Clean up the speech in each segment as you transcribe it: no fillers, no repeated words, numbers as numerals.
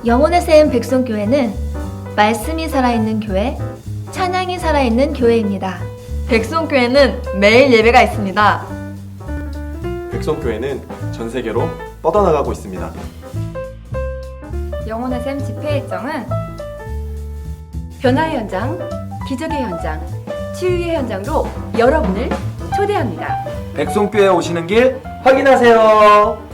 영혼의 샘 백송교회는 말씀이 살아있는 교회, 찬양이 살아있는 교회입니다. 백송교회는 매일 예배가 있습니다. 백송교회는 전 세계로 뻗어나가고 있습니다. 영혼의 샘 집회 일정은 변화의 현장, 기적의 현장, 치유의 현장으로 여러분을 초대합니다. 백송교회 오시는 길 확인하세요.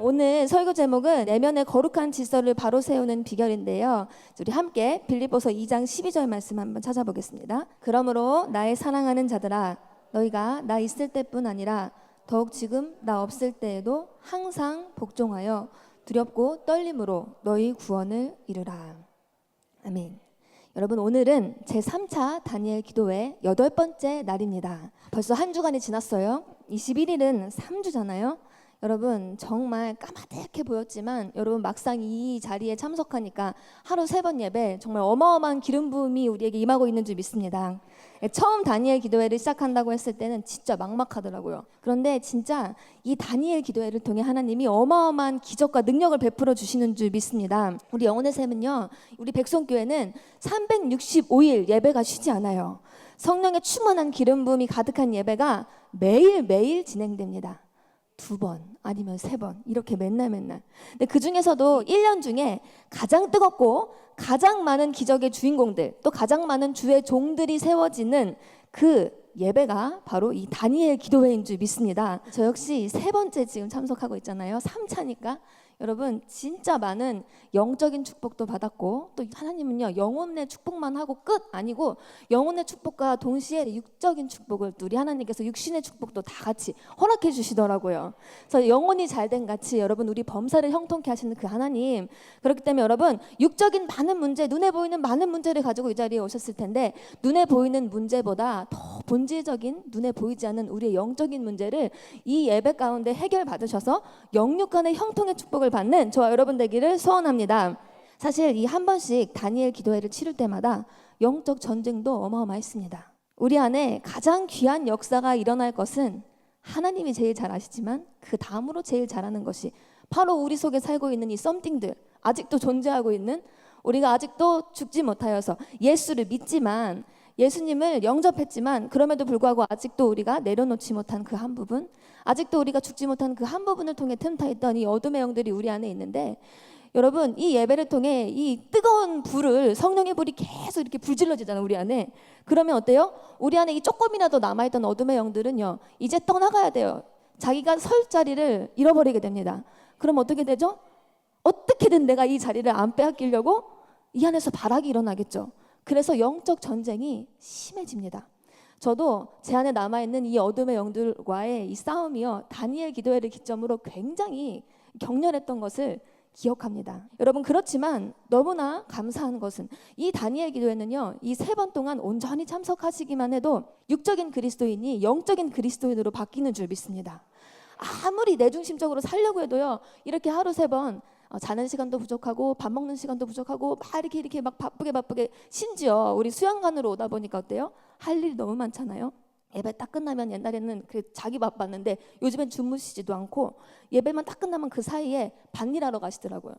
오늘 설교 제목은 내면의 거룩한 질서를 바로 세우는 비결인데요. 우리 함께 빌립보서 2장 12절 말씀 한번 찾아보겠습니다. 그러므로 나의 사랑하는 자들아, 너희가 나 있을 때뿐 아니라 더욱 지금 나 없을 때에도 항상 복종하여 두렵고 떨림으로 너희 구원을 이루라. 아멘. 여러분, 오늘은 제3차 다니엘 기도회 8번째 날입니다. 벌써 한 주간이 지났어요. 21일은 3주잖아요. 여러분, 정말 까마득해 보였지만 여러분 막상 이 자리에 참석하니까 하루 3번 예배 정말 어마어마한 기름 부음이 우리에게 임하고 있는 줄 믿습니다. 처음 다니엘 기도회를 시작한다고 했을 때는 진짜 막막하더라고요. 그런데 진짜 이 다니엘 기도회를 통해 하나님이 어마어마한 기적과 능력을 베풀어 주시는 줄 믿습니다. 우리 영혼의 샘은요, 우리 백송교회는 365일 예배가 쉬지 않아요. 성령의 충만한 기름 부음이 가득한 예배가 매일매일 진행됩니다. 2번 아니면 3번 이렇게 맨날. 근데 그 중에서도 1년 중에 가장 뜨겁고 가장 많은 기적의 주인공들, 또 가장 많은 주의 종들이 세워지는 그 예배가 바로 이 다니엘 기도회인 줄 믿습니다. 저 역시 3번째 지금 참석하고 있잖아요. 3차니까 여러분 진짜 많은 영적인 축복도 받았고, 또 하나님은요 영혼의 축복만 하고 끝 아니고 영혼의 축복과 동시에 육적인 축복을 또 우리 하나님께서 육신의 축복도 다 같이 허락해 주시더라고요. 그래서 영혼이 잘된 같이 여러분 우리 범사를 형통케 하시는 그 하나님, 그렇기 때문에 여러분 육적인 많은 문제, 눈에 보이는 많은 문제를 가지고 이 자리에 오셨을 텐데 눈에 보이는 문제보다 더 본질적인 눈에 보이지 않는 우리의 영적인 문제를 이 예배 가운데 해결받으셔서 영육 간의 형통의 축복을 받는 저와 여러분 되기를 소원합니다. 사실 이 한 번씩 다니엘 기도회를 치를 때마다 영적 전쟁도 어마어마했습니다. 우리 안에 가장 귀한 역사가 일어날 것은 하나님이 제일 잘 아시지만 그 다음으로 제일 잘하는 것이 바로 우리 속에 살고 있는 이 썸띵들, 아직도 존재하고 있는, 우리가 아직도 죽지 못하여서 예수를 믿지만, 예수님을 영접했지만 그럼에도 불구하고 아직도 우리가 내려놓지 못한 그 한 부분, 아직도 우리가 죽지 못한 그 한 부분을 통해 틈타있던 이 어둠의 영들이 우리 안에 있는데, 여러분 이 예배를 통해 이 뜨거운 불을, 성령의 불이 계속 이렇게 불질러지잖아요 우리 안에. 그러면 어때요? 우리 안에 이 조금이라도 남아있던 어둠의 영들은요 이제 떠나가야 돼요. 자기가 설 자리를 잃어버리게 됩니다. 그럼 어떻게 되죠? 어떻게든 내가 이 자리를 안 빼앗기려고 이 안에서 발악이 일어나겠죠. 그래서 영적 전쟁이 심해집니다. 저도 제 안에 남아있는 이 어둠의 영들과의 이 싸움이요, 다니엘 기도회를 기점으로 굉장히 격렬했던 것을 기억합니다. 여러분, 그렇지만 너무나 감사한 것은 이 다니엘 기도회는요, 이 3번 동안 온전히 참석하시기만 해도 육적인 그리스도인이 영적인 그리스도인으로 바뀌는 줄 믿습니다. 아무리 내중심적으로 살려고 해도요, 이렇게 하루 3번 자는 시간도 부족하고 밥 먹는 시간도 부족하고 막 이렇게 막 바쁘게, 심지어 우리 수양관으로 오다 보니까 어때요? 할 일이 너무 많잖아요. 예배 딱 끝나면 옛날에는 자기 바빴는데 요즘엔 주무시지도 않고 예배만 딱 끝나면 그 사이에 밭일하러 가시더라고요.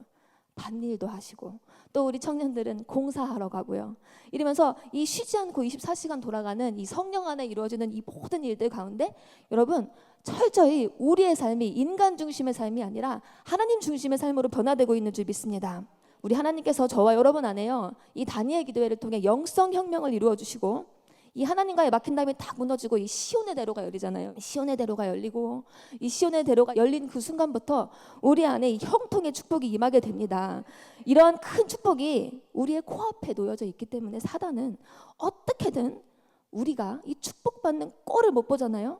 밭일도 하시고, 또 우리 청년들은 공사하러 가고요. 이러면서 이 쉬지 않고 24시간 돌아가는 이 성령 안에 이루어지는 이 모든 일들 가운데 여러분 철저히 우리의 삶이 인간 중심의 삶이 아니라 하나님 중심의 삶으로 변화되고 있는 줄 믿습니다. 우리 하나님께서 저와 여러분 안에요, 이 다니엘 기도회를 통해 영성 혁명을 이루어 주시고, 이 하나님과의 막힌담이 딱 무너지고 이 시온의 대로가 열리잖아요. 시온의 대로가 열리고, 이 시온의 대로가 열린 그 순간부터 우리 안에 이 형통의 축복이 임하게 됩니다. 이러한 큰 축복이 우리의 코앞에 놓여져 있기 때문에 사단은 어떻게든 우리가 이 축복받는 꼴을 못 보잖아요.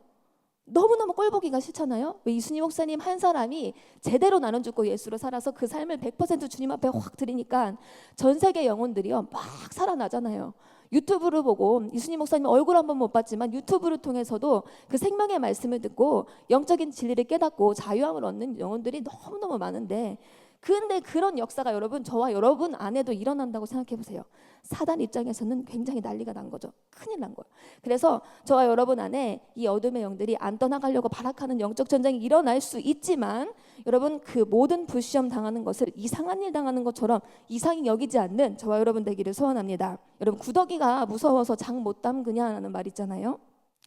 너무너무 꼴 보기가 싫잖아요. 왜 이순희 목사님 한 사람이 제대로 나눠 죽고 예수로 살아서 그 삶을 100% 주님 앞에 확 드리니까 전 세계 영혼들이요 막 살아나잖아요. 유튜브를 보고 이순희 목사님 얼굴 한번 못 봤지만 유튜브를 통해서도 그 생명의 말씀을 듣고 영적인 진리를 깨닫고 자유함을 얻는 영혼들이 너무너무 많은데, 근데 그런 역사가 여러분 저와 여러분 안에도 일어난다고 생각해 보세요. 사단 입장에서는 굉장히 난리가 난 거죠. 큰일 난 거예요. 그래서 저와 여러분 안에 이 어둠의 영들이 안 떠나가려고 발악하는 영적 전쟁이 일어날 수 있지만 여러분 그 모든 불시험 당하는 것을 이상한 일 당하는 것처럼 이상히 여기지 않는 저와 여러분 되기를 소원합니다. 여러분 구더기가 무서워서 장 못 담그냐라는 말 있잖아요.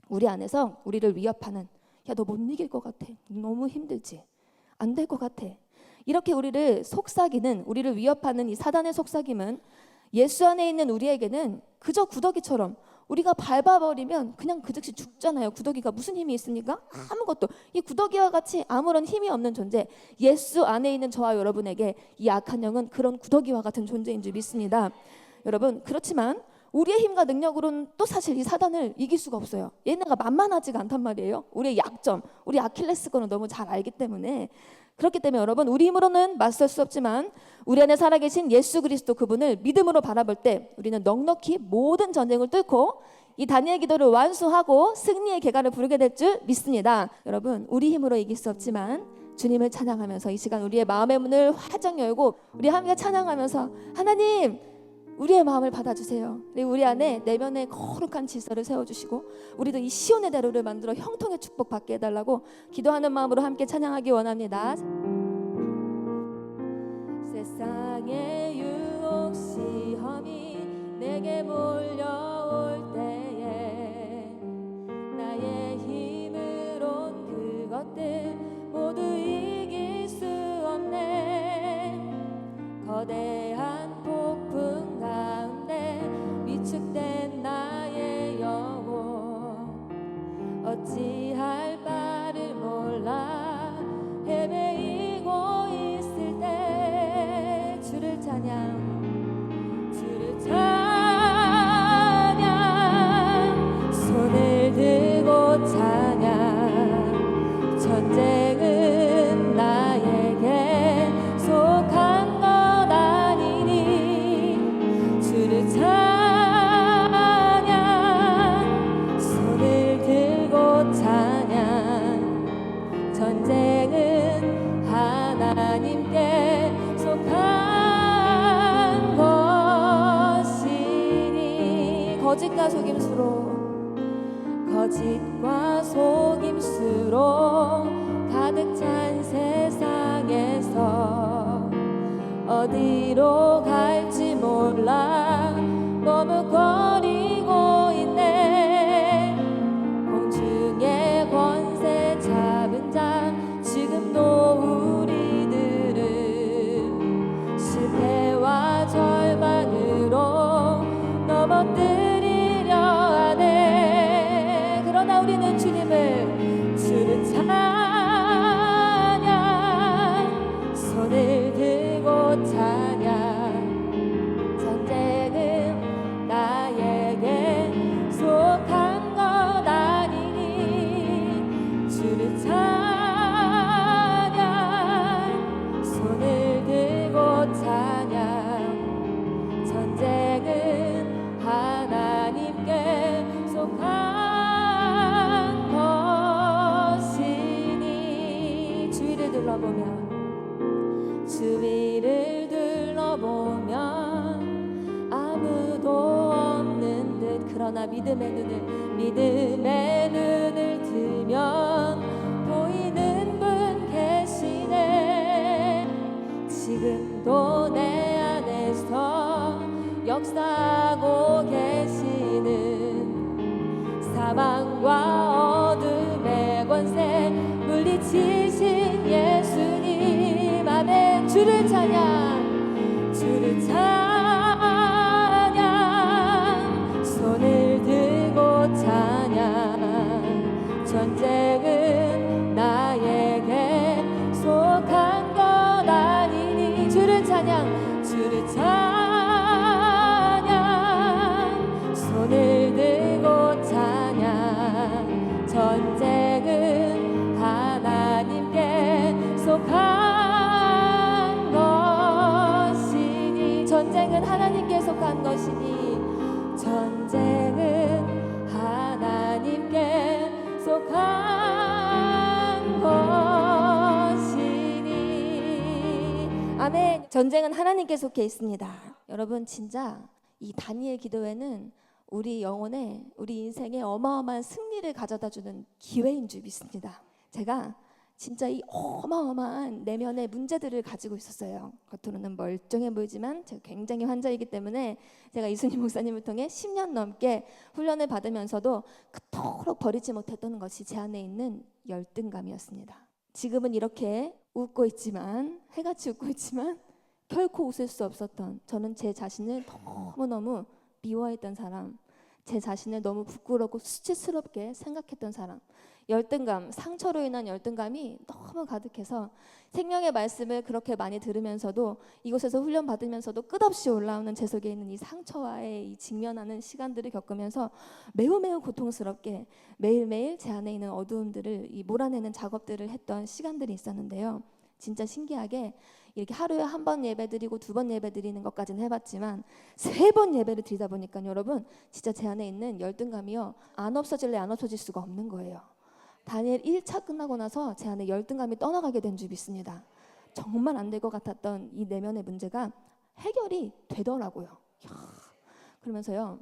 우리 안에서 우리를 위협하는 야 너 못 이길 것 같아. 너무 힘들지. 안 될 것 같아. 이렇게 우리를 속삭이는 우리를 위협하는 이 사단의 속삭임은 예수 안에 있는 우리에게는 그저 구더기처럼 우리가 밟아버리면 그냥 그 즉시 죽잖아요. 구더기가 무슨 힘이 있습니까? 아무것도. 이 구더기와 같이 아무런 힘이 없는 존재. 예수 안에 있는 저와 여러분에게 이 악한 영은 그런 구더기와 같은 존재인 줄 믿습니다. 여러분 그렇지만 우리의 힘과 능력으로는 또 사실 이 사단을 이길 수가 없어요. 얘네가 만만하지가 않단 말이에요. 우리의 약점, 우리 아킬레스건을 너무 잘 알기 때문에. 그렇기 때문에 여러분 우리 힘으로는 맞설 수 없지만 우리 안에 살아계신 예수 그리스도 그분을 믿음으로 바라볼 때 우리는 넉넉히 모든 전쟁을 뚫고 이 다니엘 기도를 완수하고 승리의 계가를 부르게 될 줄 믿습니다. 여러분 우리 힘으로 이길 수 없지만 주님을 찬양하면서 이 시간 우리의 마음의 문을 활짝 열고 우리 함께 찬양하면서 하나님 우리의 마음을 받아주세요. 그리고 우리 안에 내면의 거룩한 질서를 세워주시고 우리도 이 시온의 대로를 만들어 형통의 축복 받게 해달라고 기도하는 마음으로 함께 찬양하기 원합니다. 세상의 유혹 시험이 내게 몰려올 때에 나의 힘으론 그것들 모두 이길 수 없네. 거대한 폭풍 가운데 위축된 나의 영혼 어찌할 바를 몰라 헤매이고 있을 때 주를 찬양 주를 찬양 손을 들고 찬양 전쟁은 나에게 속한 것 주를 찬양 손을 들고 찬양 전쟁은 하나님께 속한 것이니 거짓과 속임수로 가득 찬 세상에서 어디로 갈지 몰라 머뭇거리고 있네. 공중의 권세 잡은 자 지금도 우리들은 실패와 절망으로 넘어뜨리려 하네. 그러나 우리는 주를 찬양 손을 들고 찬양 전쟁은 나에게 속한 것 아니니 주를 찬양 손을 들고 찬양 전쟁은 하나님께 속한 것이니 주위를 둘러보면 아무도 없는 듯 그러나 믿음의 눈을 들면 보이는 분 계시네. 지금도 내 안에서 역사하고 계시는 사망과 어둠의 권세 물리치신 예수님 아멘. 주를 찬양 손을 들고 찬양 전쟁은 나에게 속한 것 아니니 주를 찬양 손을 들고 찬양 전쟁은 하나님께 속한 것 아멘. 전쟁은 하나님께 속해 있습니다. 여러분 진짜 이 다니엘 기도회는 우리 영혼에 우리 인생에 어마어마한 승리를 가져다주는 기회인 줄 믿습니다. 제가 진짜 이 어마어마한 내면의 문제들을 가지고 있었어요. 겉으로는 멀쩡해 보이지만 제가 굉장히 환자이기 때문에 제가 이순희 목사님을 통해 10년 넘게 훈련을 받으면서도 그토록 버리지 못했던 것이 제 안에 있는 열등감이었습니다. 지금은 이렇게 웃고 있지만 해같이 웃고 있지만 결코 웃을 수 없었던 저는 제 자신을 너무너무 미워했던 사람, 제 자신을 너무 부끄럽고 수치스럽게 생각했던 사람, 열등감, 상처로 인한 열등감이 너무 가득해서 생명의 말씀을 그렇게 많이 들으면서도 이곳에서 훈련 받으면서도 끝없이 올라오는 제 속에 있는 이 상처와의 이 직면하는 시간들을 겪으면서 매우 고통스럽게 매일매일 제 안에 있는 어두움들을 이 몰아내는 작업들을 했던 시간들이 있었는데요. 진짜 신기하게 이렇게 하루에 한 번 예배 드리고 2번 예배 드리는 것까지는 해봤지만 3번 예배를 드리다 보니까 여러분 진짜 제 안에 있는 열등감이요 안 없어질래 안 없어질 수가 없는 거예요. 다니엘 1차 끝나고 나서 제 안에 열등감이 떠나가게 된 줄 믿습니다. 정말 안 될 것 같았던 이 내면의 문제가 해결이 되더라고요. 그러면서요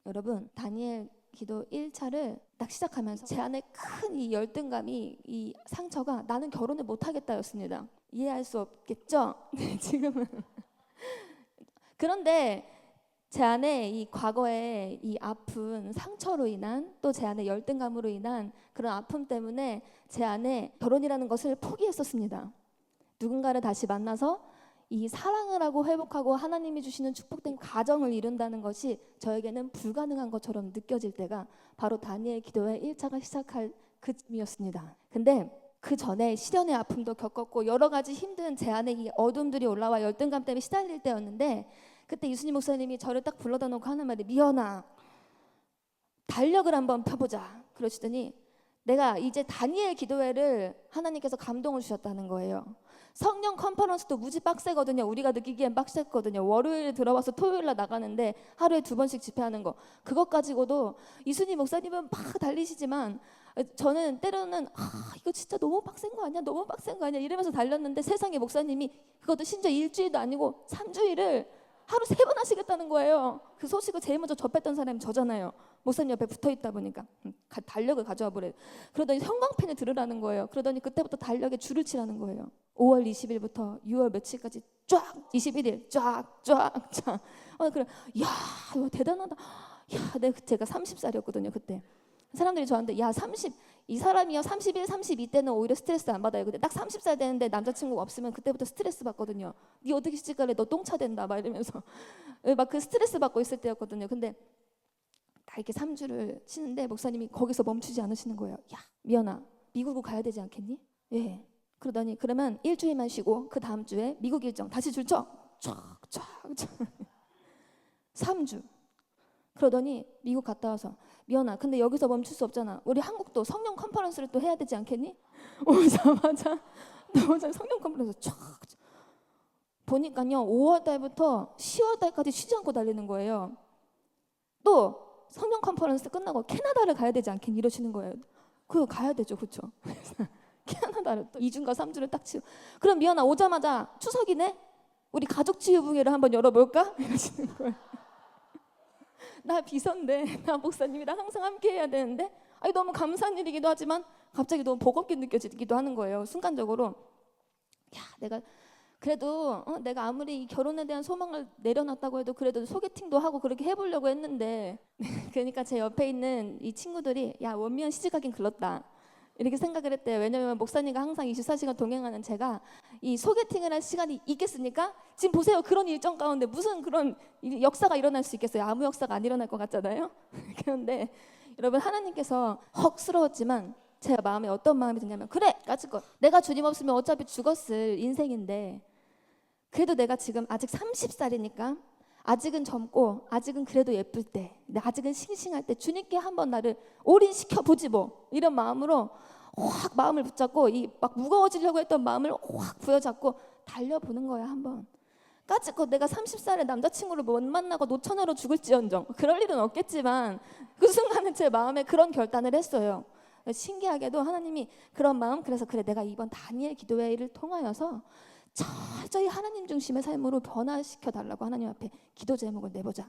여러분 다니엘 기도 1차를 딱 시작하면서 제 안에 큰 이 열등감이 이 상처가 나는 결혼을 못하겠다였습니다. 이해할 수 없겠죠? 네, 지금은 그런데 제 안에 이 과거에 이 아픈 상처로 인한 또 제 안에 열등감으로 인한 그런 아픔 때문에 제 안에 결혼이라는 것을 포기했었습니다. 누군가를 다시 만나서 이 사랑을 하고 회복하고 하나님이 주시는 축복된 가정을 이룬다는 것이 저에게는 불가능한 것처럼 느껴질 때가 바로 다니엘 기도회 1차가 시작할 그쯤이었습니다. 근데 그 전에 시련의 아픔도 겪었고 여러 가지 힘든 제 안에 이 어둠들이 올라와 열등감 때문에 시달릴 때였는데 그때 이순희 목사님이 저를 딱 불러다 놓고 하는 말이 미연아 달력을 한번 펴보자 그러시더니 내가 이제 다니엘 기도회를 하나님께서 감동을 주셨다는 거예요. 성령 컨퍼런스도 무지 빡세거든요. 우리가 느끼기엔 빡셌거든요. 월요일에 들어와서 토요일날 나가는데 하루에 2번씩 집회하는 거 그것 가지고도 이순희 목사님은 막 달리시지만 저는 때로는 이거 진짜 너무 빡센 거 아니야? 너무 빡센 거 아니야? 이러면서 달렸는데 세상에 목사님이 그것도 심지어 일주일도 아니고 3주일을 하루 3번 하시겠다는 거예요. 그 소식을 제일 먼저 접했던 사람이 저잖아요. 목사님 옆에 붙어있다 보니까 달력을 가져와 보래. 그러더니 형광펜을 들으라는 거예요. 그러더니 그때부터 달력에 줄을 치라는 거예요. 5월 20일부터 6월 며칠까지 쫙 21일 쫙. 그래, 야 이거 대단하다. 야, 제가 30살이었거든요 그때. 사람들이 저한테 야 30, 이 사람이요 31, 32 때는 오히려 스트레스 안 받아요. 근데 딱 30살 되는데 남자친구가 없으면 그때부터 스트레스 받거든요. 니 어떻게 시집갈래? 너 똥차 된다 막 이러면서 막 그 스트레스 받고 있을 때였거든요. 근데 다 이렇게 3주를 쉬는데 목사님이 거기서 멈추지 않으시는 거예요. 야 미연아 미국으로 가야 되지 않겠니? 예. 그러더니 그러면 일주일만 쉬고 그 다음 주에 미국 일정 다시 줄쳐 쫙 3주. 그러더니 미국 갔다 와서 미연아 근데 여기서 멈출 수 없잖아. 우리 한국도 성령 컨퍼런스를 또 해야 되지 않겠니? 오자마자 성령 컨퍼런스 쫙 보니까요 5월 달부터 10월 달까지 쉬지 않고 달리는 거예요. 또 성령 컨퍼런스 끝나고 캐나다를 가야 되지 않겠니? 이러시는 거예요. 그거 가야 되죠 그렇죠? 캐나다를 또 2주인가 3주를 딱 치고 그럼 미연아 오자마자 추석이네? 우리 가족 치유붕회를 한번 열어볼까? 이러시는 거예요. 나 비서인데 나 목사님이랑 항상 함께 해야 되는데 아니 너무 감사한 일이기도 하지만 갑자기 너무 버겁게 느껴지기도 하는 거예요. 순간적으로 야 내가 그래도 내가 아무리 이 결혼에 대한 소망을 내려놨다고 해도 그래도 소개팅도 하고 그렇게 해보려고 했는데 그러니까 제 옆에 있는 이 친구들이 야 원미연 시집가긴 글렀다 이렇게 생각을 했대요. 왜냐면 목사님과 항상 24시간 동행하는 제가 이 소개팅을 할 시간이 있겠습니까? 지금 보세요. 그런 일정 가운데 무슨 그런 역사가 일어날 수 있겠어요? 아무 역사가 안 일어날 것 같잖아요. 그런데 여러분 하나님께서 헉스러웠지만 제 마음에 어떤 마음이 드냐면 그래 까짓거 내가 주님 없으면 어차피 죽었을 인생인데 그래도 내가 지금 아직 30살이니까 아직은 젊고 아직은 그래도 예쁠 때 아직은 싱싱할 때 주님께 한번 나를 올인시켜보지 뭐 이런 마음으로 확 마음을 붙잡고 이 막 무거워지려고 했던 마음을 확 부여잡고 달려보는 거야 한번. 까짓거 내가 30살에 남자친구를 못 만나고 노처녀로 죽을지언정 그럴 일은 없겠지만 그 순간에 제 마음에 그런 결단을 했어요. 신기하게도 하나님이 그런 마음 그래서 그래 내가 이번 다니엘 기도회를 통하여서 철저히 하나님 중심의 삶으로 변화시켜 달라고 하나님 앞에 기도 제목을 내보자.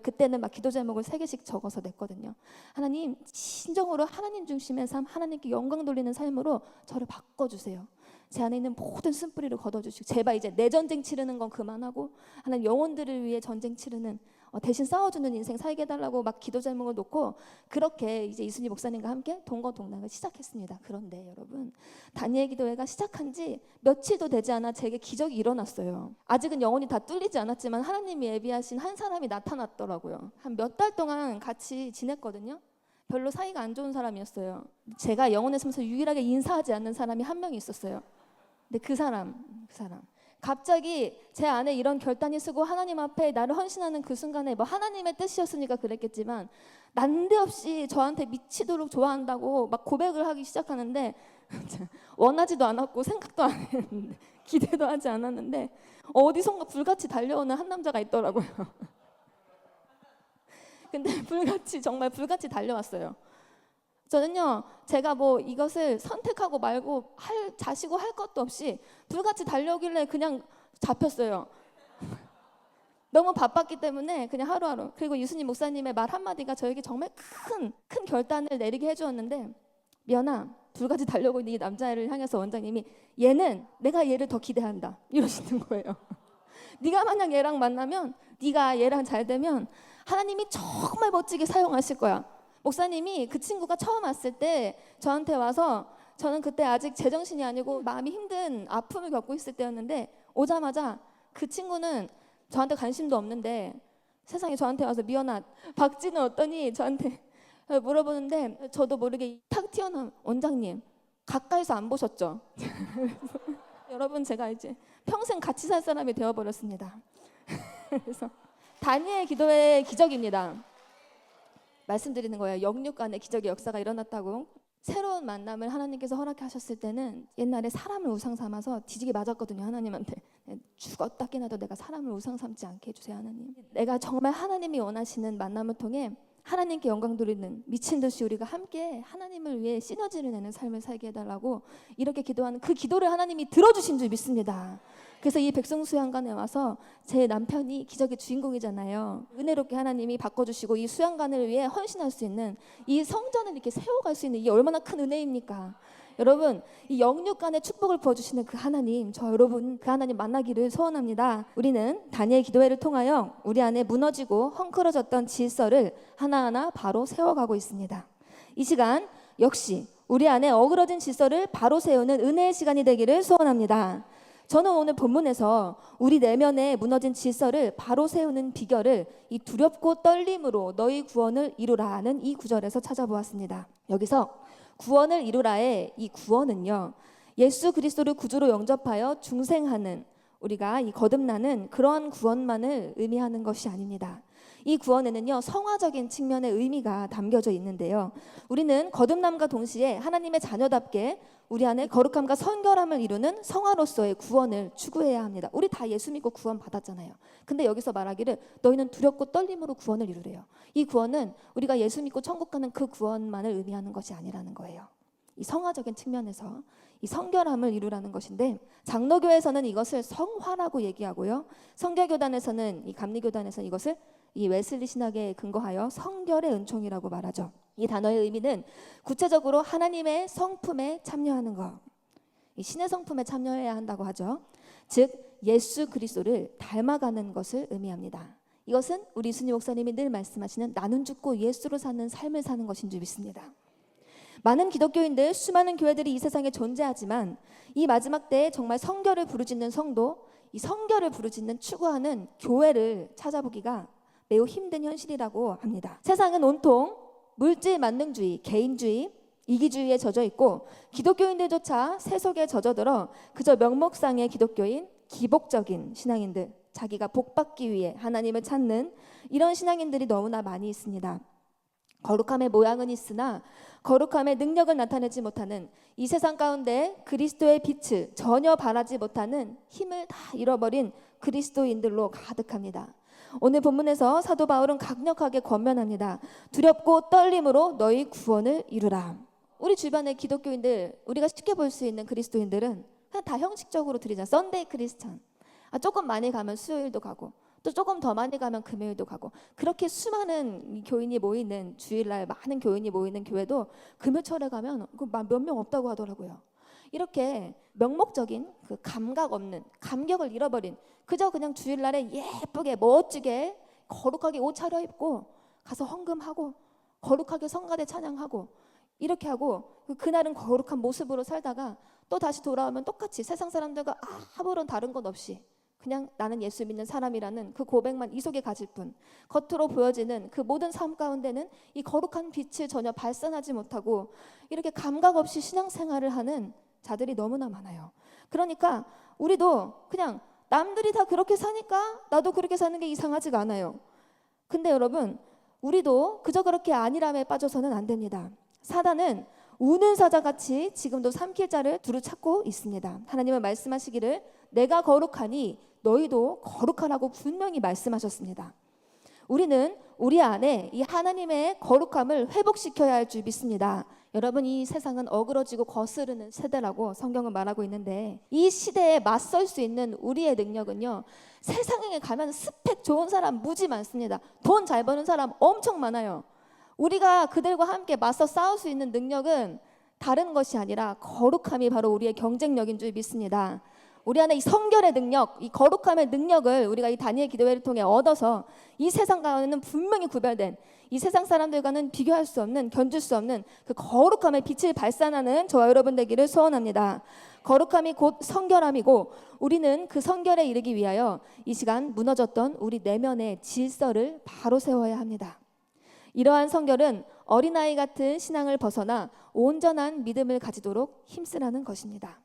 그때는 막 기도 제목을 3개씩 적어서 냈거든요. 하나님, 진정으로 하나님 중심의 삶, 하나님께 영광 돌리는 삶으로 저를 바꿔주세요. 제 안에 있는 모든 쓴뿌리를 걷어주시고, 제발 이제 내 전쟁 치르는 건 그만하고 하나님 영혼들을 위해 전쟁 치르는, 대신 싸워주는 인생 살게 해달라고 막 기도 제목을 놓고, 그렇게 이제 이순희 목사님과 함께 동거동락을 시작했습니다. 그런데 여러분, 다니엘 기도회가 시작한 지 며칠도 되지 않아 제게 기적이 일어났어요. 아직은 영혼이 다 뚫리지 않았지만 하나님이 예비하신 한 사람이 나타났더라고요. 한 몇 달 동안 같이 지냈거든요. 별로 사이가 안 좋은 사람이었어요. 제가 영혼의 삶에서 유일하게 인사하지 않는 사람이 한 명 있었어요. 근데 그 사람 갑자기 제 안에 이런 결단이 쓰고 하나님 앞에 나를 헌신하는 그 순간에, 뭐 하나님의 뜻이었으니까 그랬겠지만 난데없이 저한테 미치도록 좋아한다고 막 고백을 하기 시작하는데 원하지도 않았고 생각도 안 했는데 기대도 하지 않았는데 어디선가 불같이 달려오는 한 남자가 있더라고요. 근데 정말 불같이 달려왔어요. 저는요, 제가 뭐 이것을 선택하고 말고 자시고 할 것도 없이 불같이 달려오길래 그냥 잡혔어요. 너무 바빴기 때문에 그냥 하루하루. 그리고 유순희 목사님의 말 한마디가 저에게 정말 큰 결단을 내리게 해주었는데, 미연아, 불같이 달려오고 있는 이 남자애를 향해서 원장님이, 내가 얘를 더 기대한다, 이러시는 거예요. 네가 만약 얘랑 만나면, 네가 얘랑 잘 되면 하나님이 정말 멋지게 사용하실 거야. 목사님이 그 친구가 처음 왔을 때 저한테 와서, 저는 그때 아직 제정신이 아니고 마음이 힘든 아픔을 겪고 있을 때였는데, 오자마자 그 친구는 저한테 관심도 없는데 세상에 저한테 와서, 미연아, 박쥐는 어떠니? 저한테 물어보는데 저도 모르게 탁 튀어나온, 원장님 가까이서 안 보셨죠? 여러분, 제가 이제 평생 같이 살 사람이 되어버렸습니다. 그래서 다니엘 기도의 기적입니다. 말씀드리는 거예요. 영육간의 기적의 역사가 일어났다고. 새로운 만남을 하나님께서 허락하셨을 때는 옛날에 사람을 우상 삼아서 뒤지게 맞았거든요. 하나님한테. 죽었다 깨나도 내가 사람을 우상 삼지 않게 해주세요, 하나님. 내가 정말 하나님이 원하시는 만남을 통해 하나님께 영광 돌리는, 미친 듯이 우리가 함께 하나님을 위해 시너지를 내는 삶을 살게 해달라고 이렇게 기도하는 그 기도를 하나님이 들어주신 줄 믿습니다. 그래서 이 백성수양관에 와서 제 남편이 기적의 주인공이잖아요. 은혜롭게 하나님이 바꿔주시고 이 수양관을 위해 헌신할 수 있는, 이 성전을 이렇게 세워갈 수 있는, 이게 얼마나 큰 은혜입니까? 여러분, 이 영육간의 축복을 부어주시는 그 하나님, 저 여러분 그 하나님 만나기를 소원합니다. 우리는 다니엘 기도회를 통하여 우리 안에 무너지고 헝클어졌던 질서를 하나하나 바로 세워가고 있습니다. 이 시간 역시 우리 안에 어그러진 질서를 바로 세우는 은혜의 시간이 되기를 소원합니다. 저는 오늘 본문에서 우리 내면에 무너진 질서를 바로 세우는 비결을 이 두렵고 떨림으로 너희 구원을 이루라는 이 구절에서 찾아보았습니다. 여기서 구원을 이루라의 이 구원은요, 예수 그리스도를 구주로 영접하여 중생하는, 우리가 이 거듭나는 그러한 구원만을 의미하는 것이 아닙니다. 이 구원에는요, 성화적인 측면의 의미가 담겨져 있는데요, 우리는 거듭남과 동시에 하나님의 자녀답게 우리 안에 거룩함과 선결함을 이루는 성화로서의 구원을 추구해야 합니다. 우리 다 예수 믿고 구원 받았잖아요. 근데 여기서 말하기를 너희는 두렵고 떨림으로 구원을 이루래요. 이 구원은 우리가 예수 믿고 천국 가는 그 구원만을 의미하는 것이 아니라는 거예요. 이 성화적인 측면에서 이 성결함을 이루라는 것인데, 장로교에서는 이것을 성화라고 얘기하고요, 성결교단에서는, 이 감리교단에서는 이것을 이 웨슬리 신학에 근거하여 성결의 은총이라고 말하죠. 이 단어의 의미는 구체적으로 하나님의 성품에 참여하는 것, 이 신의 성품에 참여해야 한다고 하죠. 즉 예수 그리스도를 닮아가는 것을 의미합니다. 이것은 우리 이순희 목사님이 늘 말씀하시는 나는 죽고 예수로 사는 삶을 사는 것인 줄 믿습니다. 많은 기독교인들, 수많은 교회들이 이 세상에 존재하지만 이 마지막 때에 정말 성결을 부르짖는 성도, 이 성결을 부르짖는 추구하는 교회를 찾아보기가 매우 힘든 현실이라고 합니다. 세상은 온통 물질 만능주의, 개인주의, 이기주의에 젖어 있고 기독교인들조차 세속에 젖어들어 그저 명목상의 기독교인, 기복적인 신앙인들, 자기가 복받기 위해 하나님을 찾는 이런 신앙인들이 너무나 많이 있습니다. 거룩함의 모양은 있으나 거룩함의 능력을 나타내지 못하는, 이 세상 가운데 그리스도의 빛을 전혀 발하지 못하는 힘을 다 잃어버린 그리스도인들로 가득합니다. 오늘 본문에서 사도 바울은 강력하게 권면합니다. 두렵고 떨림으로 너희 구원을 이루라. 우리 주변의 기독교인들, 우리가 쉽게 볼 수 있는 그리스도인들은 그냥 다 형식적으로 드리잖아요. 썬데이 크리스천. 조금 많이 가면 수요일도 가고 또 조금 더 많이 가면 금요일도 가고 그렇게 수많은 교인이 모이는 주일날 많은 교인이 모이는 교회도 금요철에 가면 몇 명 없다고 하더라고요. 이렇게 명목적인 그 감각 없는 감격을 잃어버린 그저 그냥 주일날에 예쁘게 멋지게 거룩하게 옷 차려입고 가서 헌금하고 거룩하게 성가대 찬양하고 이렇게 하고 그날은 거룩한 모습으로 살다가 또 다시 돌아오면 똑같이 세상 사람들과 아무런 다른 것 없이 그냥 나는 예수 믿는 사람이라는 그 고백만 이 속에 가질 뿐 겉으로 보여지는 그 모든 삶 가운데는 이 거룩한 빛을 전혀 발산하지 못하고 이렇게 감각 없이 신앙생활을 하는 자들이 너무나 많아요. 그러니까 우리도 그냥 남들이 다 그렇게 사니까 나도 그렇게 사는 게 이상하지가 않아요. 근데 여러분 우리도 그저 그렇게 안일함에 빠져서는 안 됩니다. 사단은 우는 사자같이 지금도 삼킬 자를 두루 찾고 있습니다. 하나님은 말씀하시기를 내가 거룩하니 너희도 거룩하라고 분명히 말씀하셨습니다. 우리는 우리 안에 이 하나님의 거룩함을 회복시켜야 할 줄 믿습니다. 여러분 이 세상은 어그러지고 거스르는 세대라고 성경은 말하고 있는데 이 시대에 맞설 수 있는 우리의 능력은요. 세상에 가면 스펙 좋은 사람 무지 많습니다. 돈 잘 버는 사람 엄청 많아요. 우리가 그들과 함께 맞서 싸울 수 있는 능력은 다른 것이 아니라 거룩함이 바로 우리의 경쟁력인 줄 믿습니다. 우리 안에 이 성결의 능력, 이 거룩함의 능력을 우리가 이 다니엘 기도회를 통해 얻어서 이 세상과는 분명히 구별된 이 세상 사람들과는 비교할 수 없는 견줄 수 없는 그 거룩함의 빛을 발산하는 저와 여러분 되기를 소원합니다. 거룩함이 곧 성결함이고 우리는 그 성결에 이르기 위하여 이 시간 무너졌던 우리 내면의 질서를 바로 세워야 합니다. 이러한 성결은 어린아이 같은 신앙을 벗어나 온전한 믿음을 가지도록 힘쓰라는 것입니다.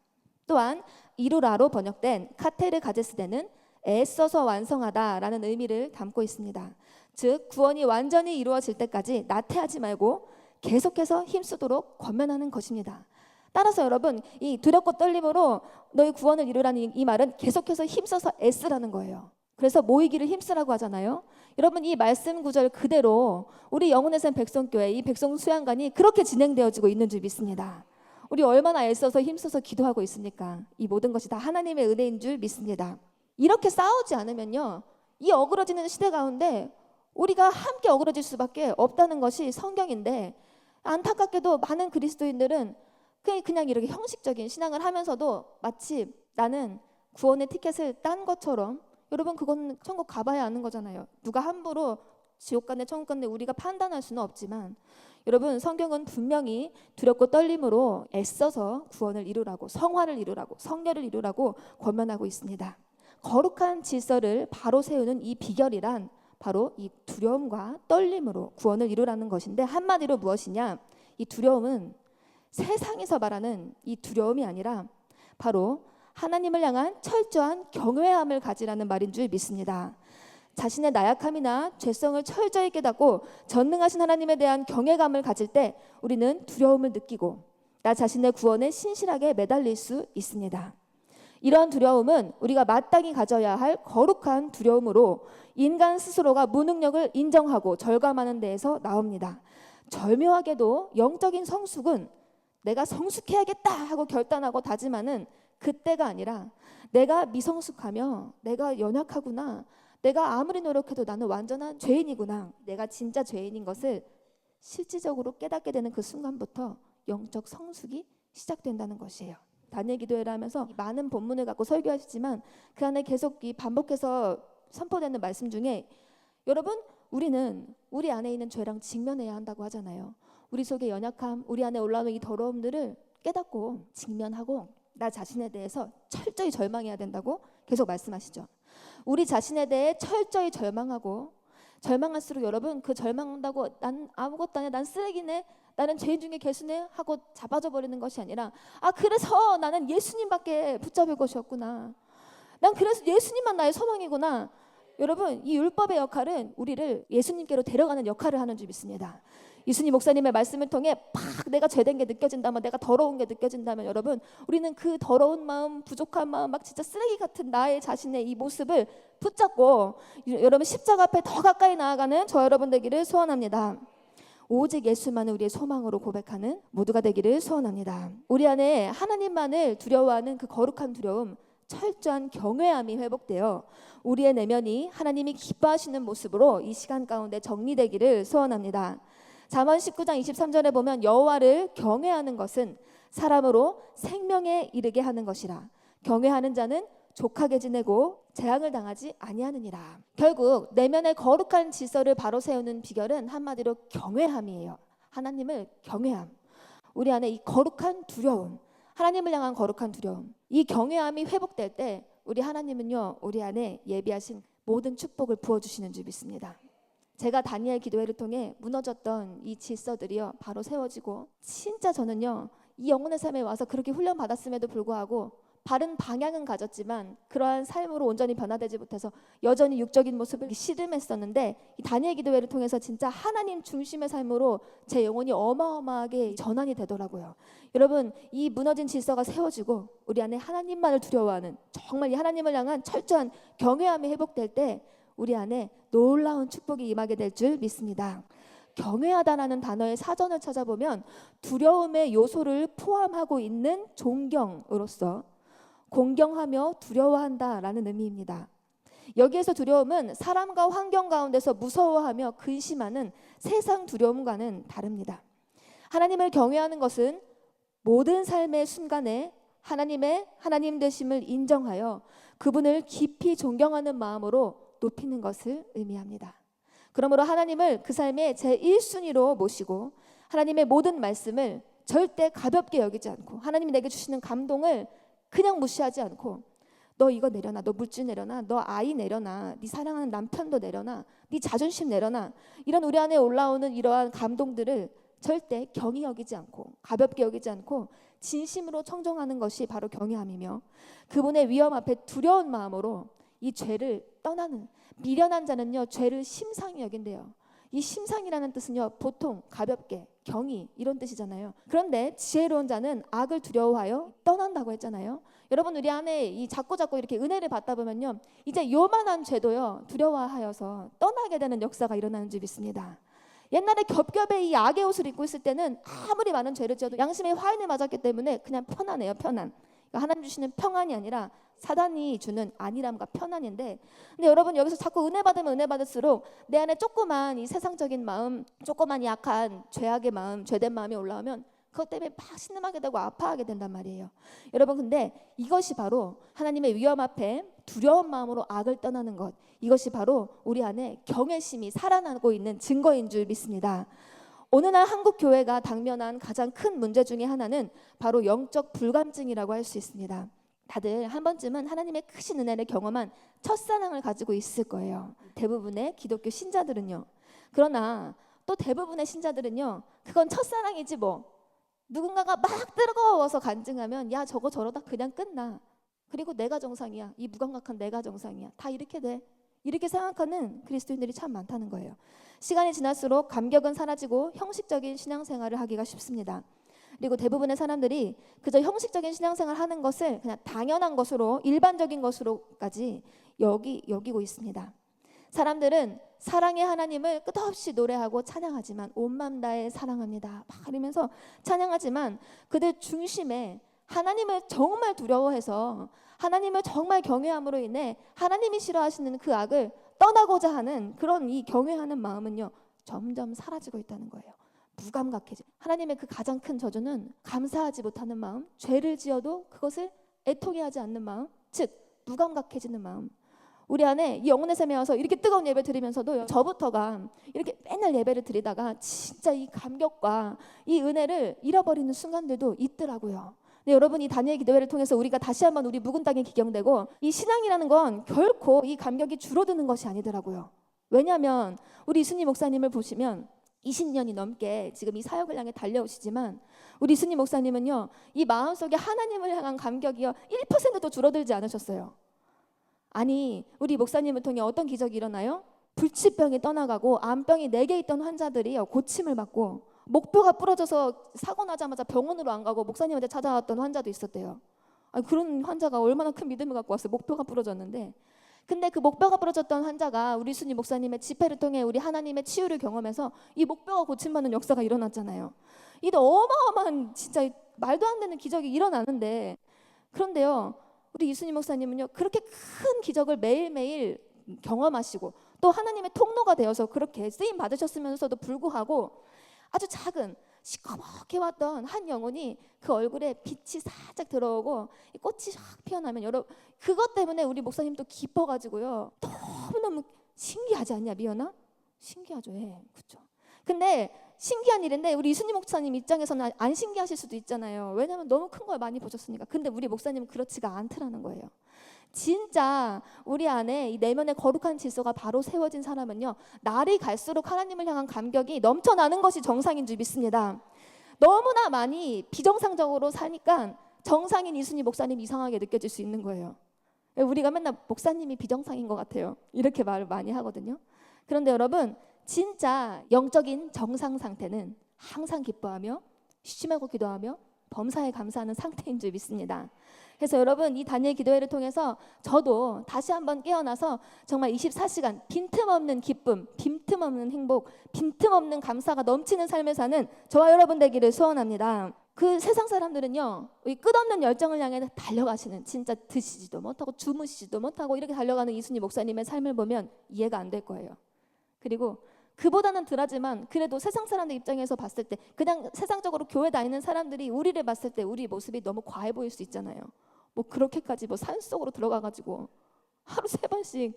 또한 이루라로 번역된 카테르 가제스데는 애써서 완성하다라는 의미를 담고 있습니다. 즉 구원이 완전히 이루어질 때까지 나태하지 말고 계속해서 힘쓰도록 권면하는 것입니다. 따라서 여러분 이 두렵고 떨림으로 너희 구원을 이루라는 이 말은 계속해서 힘써서 애쓰라는 거예요. 그래서 모이기를 힘쓰라고 하잖아요. 여러분 이 말씀 구절 그대로 우리 영혼의 샘 백성교회 이 백성 수양관이 그렇게 진행되어지고 있는 줄 믿습니다. 우리 얼마나 애써서 힘써서 기도하고 있습니까? 이 모든 것이 다 하나님의 은혜인 줄 믿습니다. 이렇게 싸우지 않으면요. 이 어그러지는 시대 가운데 우리가 함께 어그러질 수밖에 없다는 것이 성경인데 안타깝게도 많은 그리스도인들은 그냥 이렇게 형식적인 신앙을 하면서도 마치 나는 구원의 티켓을 딴 것처럼 여러분 그건 천국 가봐야 아는 거잖아요. 누가 함부로 지옥 갔네 천국 갔네 우리가 판단할 수는 없지만 여러분 성경은 분명히 두렵고 떨림으로 애써서 구원을 이루라고 성화를 이루라고 성결을 이루라고 권면하고 있습니다. 거룩한 질서를 바로 세우는 이 비결이란 바로 이 두려움과 떨림으로 구원을 이루라는 것인데 한마디로 무엇이냐? 이 두려움은 세상에서 말하는 이 두려움이 아니라 바로 하나님을 향한 철저한 경외함을 가지라는 말인 줄 믿습니다. 자신의 나약함이나 죄성을 철저히 깨닫고 전능하신 하나님에 대한 경외감을 가질 때 우리는 두려움을 느끼고 나 자신의 구원에 신실하게 매달릴 수 있습니다. 이런 두려움은 우리가 마땅히 가져야 할 거룩한 두려움으로 인간 스스로가 무능력을 인정하고 절감하는 데에서 나옵니다. 절묘하게도 영적인 성숙은 내가 성숙해야겠다 하고 결단하고 다짐하는 그때가 아니라 내가 미성숙하며 내가 연약하구나 내가 아무리 노력해도 나는 완전한 죄인이구나 내가 진짜 죄인인 것을 실질적으로 깨닫게 되는 그 순간부터 영적 성숙이 시작된다는 것이에요. 다니엘 기도회를 하면서 많은 본문을 갖고 설교하시지만 그 안에 계속 이 반복해서 선포되는 말씀 중에 여러분 우리는 우리 안에 있는 죄랑 직면해야 한다고 하잖아요. 우리 속의 연약함, 우리 안에 올라오는 이 더러움들을 깨닫고 직면하고 나 자신에 대해서 철저히 절망해야 된다고 계속 말씀하시죠. 우리 자신에 대해 철저히 절망하고 절망할수록 여러분 그 절망한다고 난 아무것도 아니야 난 쓰레기네 나는 죄인 중에 개수네 하고 잡아져 버리는 것이 아니라 그래서 나는 예수님밖에 붙잡을 것이 없구나 난 그래서 예수님만 나의 소망이구나. 여러분 이 율법의 역할은 우리를 예수님께로 데려가는 역할을 하는 줄 믿습니다. 이순희 목사님의 말씀을 통해 팍 내가 죄된 게 느껴진다면 내가 더러운 게 느껴진다면 여러분 우리는 그 더러운 마음 부족한 마음 막 진짜 쓰레기 같은 나의 자신의 이 모습을 붙잡고 여러분 십자가 앞에 더 가까이 나아가는 저 여러분 되기를 소원합니다. 오직 예수만을 우리의 소망으로 고백하는 모두가 되기를 소원합니다. 우리 안에 하나님만을 두려워하는 그 거룩한 두려움, 철저한 경외함이 회복되어 우리의 내면이 하나님이 기뻐하시는 모습으로 이 시간 가운데 정리되기를 소원합니다. 잠언 19장 23절에 보면 여호와를 경외하는 것은 사람으로 생명에 이르게 하는 것이라. 경외하는 자는 족하게 지내고 재앙을 당하지 아니하느니라. 결국 내면의 거룩한 질서를 바로 세우는 비결은 한마디로 경외함이에요. 하나님을 경외함. 우리 안에 이 거룩한 두려움, 하나님을 향한 거룩한 두려움, 이 경외함이 회복될 때 우리 하나님은요, 우리 안에 예비하신 모든 축복을 부어주시는 줄 믿습니다. 제가 다니엘 기도회를 통해 무너졌던 이 질서들이요 바로 세워지고, 진짜 저는요 이 영혼의 삶에 와서 그렇게 훈련 받았음에도 불구하고 바른 방향은 가졌지만 그러한 삶으로 온전히 변화되지 못해서 여전히 육적인 모습을 씨름했었는데, 이 다니엘 기도회를 통해서 진짜 하나님 중심의 삶으로 제 영혼이 어마어마하게 전환이 되더라고요. 여러분, 이 무너진 질서가 세워지고 우리 안에 하나님만을 두려워하는, 정말 이 하나님을 향한 철저한 경외함이 회복될 때 우리 안에 놀라운 축복이 임하게 될 줄 믿습니다. 경외하다라는 단어의 사전을 찾아보면 두려움의 요소를 포함하고 있는 존경으로서 공경하며 두려워한다라는 의미입니다. 여기에서 두려움은 사람과 환경 가운데서 무서워하며 근심하는 세상 두려움과는 다릅니다. 하나님을 경외하는 것은 모든 삶의 순간에 하나님의 하나님 되심을 인정하여 그분을 깊이 존경하는 마음으로 높이는 것을 의미합니다. 그러므로 하나님을 그 삶의 제1순위로 모시고 하나님의 모든 말씀을 절대 가볍게 여기지 않고, 하나님이 내게 주시는 감동을 그냥 무시하지 않고, 너 이거 내려놔, 너 물질 내려놔, 너 아이 내려놔, 네 사랑하는 남편도 내려놔, 네 자존심 내려놔, 이런 우리 안에 올라오는 이러한 감동들을 절대 경히 여기지 않고 가볍게 여기지 않고 진심으로 청정하는 것이 바로 경외함이며, 그분의 위험 앞에 두려운 마음으로 이 죄를 떠나는, 미련한 자는요 죄를 심상히 여긴대요. 이 심상이라는 뜻은요 보통 가볍게, 경히 이런 뜻이잖아요. 그런데 지혜로운 자는 악을 두려워하여 떠난다고 했잖아요. 여러분, 우리 안에 이 자꾸 이렇게 은혜를 받다 보면요 이제 요만한 죄도요 두려워하여서 떠나게 되는 역사가 일어나는 줄 믿습니다. 옛날에 겹겹의 이 악의 옷을 입고 있을 때는 아무리 많은 죄를 지어도 양심의 화인을 맞았기 때문에 그냥 편안해요. 편안. 그러니까 하나님 주시는 평안이 아니라 사단이 주는 안일함과 편안인데, 근데 여러분 여기서 자꾸 은혜 받으면 은혜 받을수록 내 안에 조그만 이 세상적인 마음, 조그만 약한 죄악의 마음, 죄된 마음이 올라오면 그것 때문에 막 신음하게 되고 아파하게 된단 말이에요. 여러분, 근데 이것이 바로 하나님의 위험 앞에 두려운 마음으로 악을 떠나는 것, 이것이 바로 우리 안에 경외심이 살아나고 있는 증거인 줄 믿습니다. 오늘날 한국 교회가 당면한 가장 큰 문제 중에 하나는 바로 영적 불감증이라고 할 수 있습니다. 다들 한 번쯤은 하나님의 크신 은혜를 경험한 첫사랑을 가지고 있을 거예요. 대부분의 기독교 신자들은요. 그러나 또 대부분의 신자들은요, 그건 첫사랑이지 뭐. 누군가가 막 뜨거워서 간증하면 야 저거 저러다 그냥 끝나. 그리고 내가 정상이야. 이 무감각한 내가 정상이야. 다 이렇게 돼. 이렇게 생각하는 그리스도인들이 참 많다는 거예요. 시간이 지날수록 감격은 사라지고 형식적인 신앙생활을 하기가 쉽습니다. 그리고 대부분의 사람들이 그저 형식적인 신앙생활을 하는 것을 그냥 당연한 것으로, 일반적인 것으로까지 여기고 있습니다. 사람들은 사랑의 하나님을 끝없이 노래하고 찬양하지만, 온 마음 다해 사랑합니다 막 이러면서 찬양하지만 그들 중심에 하나님을 정말 두려워해서 하나님을 정말 경외함으로 인해 하나님이 싫어하시는 그 악을 떠나고자 하는 그런 이 경외하는 마음은요 점점 사라지고 있다는 거예요. 무감각해져. 하나님의 그 가장 큰 저주는 감사하지 못하는 마음, 죄를 지어도 그것을 애통해하지 않는 마음, 즉 무감각해지는 마음. 우리 안에 이 영혼의 삶에 와서 이렇게 뜨거운 예배 드리면서도 저부터가 이렇게 맨날 예배를 드리다가 진짜 이 감격과 이 은혜를 잃어버리는 순간들도 있더라고요. 근데 여러분, 이 다니엘 기도회를 통해서 우리가 다시 한번 우리 묵은 땅에 기경되고, 이 신앙이라는 건 결코 이 감격이 줄어드는 것이 아니더라고요. 왜냐하면 우리 이순희 목사님을 보시면 20년이 넘게 지금 이 사역을 향해 달려오시지만 우리 이순희 목사님은요 이 마음속에 하나님을 향한 감격이요 1%도 줄어들지 않으셨어요. 아니, 우리 목사님을 통해 어떤 기적이 일어나요? 불치병이 떠나가고 암병이 4개 있던 환자들이 고침을 받고, 목뼈가 부러져서 사고 나자마자 병원으로 안 가고 목사님한테 찾아왔던 환자도 있었대요. 아니, 그런 환자가 얼마나 큰 믿음을 갖고 왔어요. 목뼈가 부러졌는데 근데 그 목뼈가 부러졌던 환자가 우리 순이 목사님의 집회를 통해 우리 하나님의 치유를 경험해서 이 목뼈가 고침받는 역사가 일어났잖아요. 이게 어마어마한 진짜 말도 안 되는 기적이 일어나는데, 그런데요, 우리 이순희 목사님은요, 그렇게 큰 기적을 매일매일 경험하시고 또 하나님의 통로가 되어서 그렇게 쓰임 받으셨으면서도 불구하고 아주 작은 시커멓게 왔던 한 영혼이 그 얼굴에 빛이 살짝 들어오고 꽃이 확 피어나면, 여러분 그것 때문에 우리 목사님도 기뻐가지고요, 너무너무 신기하지 않냐, 미연아? 신기하죠. 예, 그렇죠. 근데 신기한 일인데 우리 이순희 목사님 입장에서는 안 신기하실 수도 있잖아요. 왜냐하면 너무 큰 걸 많이 보셨으니까. 근데 우리 목사님은 그렇지가 않더라는 거예요. 진짜 우리 안에 이 내면의 거룩한 질서가 바로 세워진 사람은요, 날이 갈수록 하나님을 향한 감격이 넘쳐나는 것이 정상인 줄 믿습니다. 너무나 많이 비정상적으로 사니까 정상인 이순희 목사님 이상하게 느껴질 수 있는 거예요. 우리가 맨날 목사님이 비정상인 것 같아요, 이렇게 말을 많이 하거든요. 그런데 여러분, 진짜 영적인 정상 상태는 항상 기뻐하며 쉬지 말고 기도하며 범사에 감사하는 상태인 줄 믿습니다. 그래서 여러분, 이 다니엘 기도회를 통해서 저도 다시 한번 깨어나서 정말 24시간 빈틈없는 기쁨, 빈틈없는 행복, 빈틈없는 감사가 넘치는 삶을 사는 저와 여러분 되기를 소원합니다. 그 세상 사람들은요, 이 끝없는 열정을 향해 달려가시는, 진짜 드시지도 못하고 주무시지도 못하고 이렇게 달려가는 이순희 목사님의 삶을 보면 이해가 안 될 거예요. 그리고 그보다는 덜하지만 그래도 세상 사람들 입장에서 봤을 때, 그냥 세상적으로 교회 다니는 사람들이 우리를 봤을 때 우리 모습이 너무 과해 보일 수 있잖아요. 뭐 그렇게까지 뭐 산속으로 들어가가지고 하루 3번씩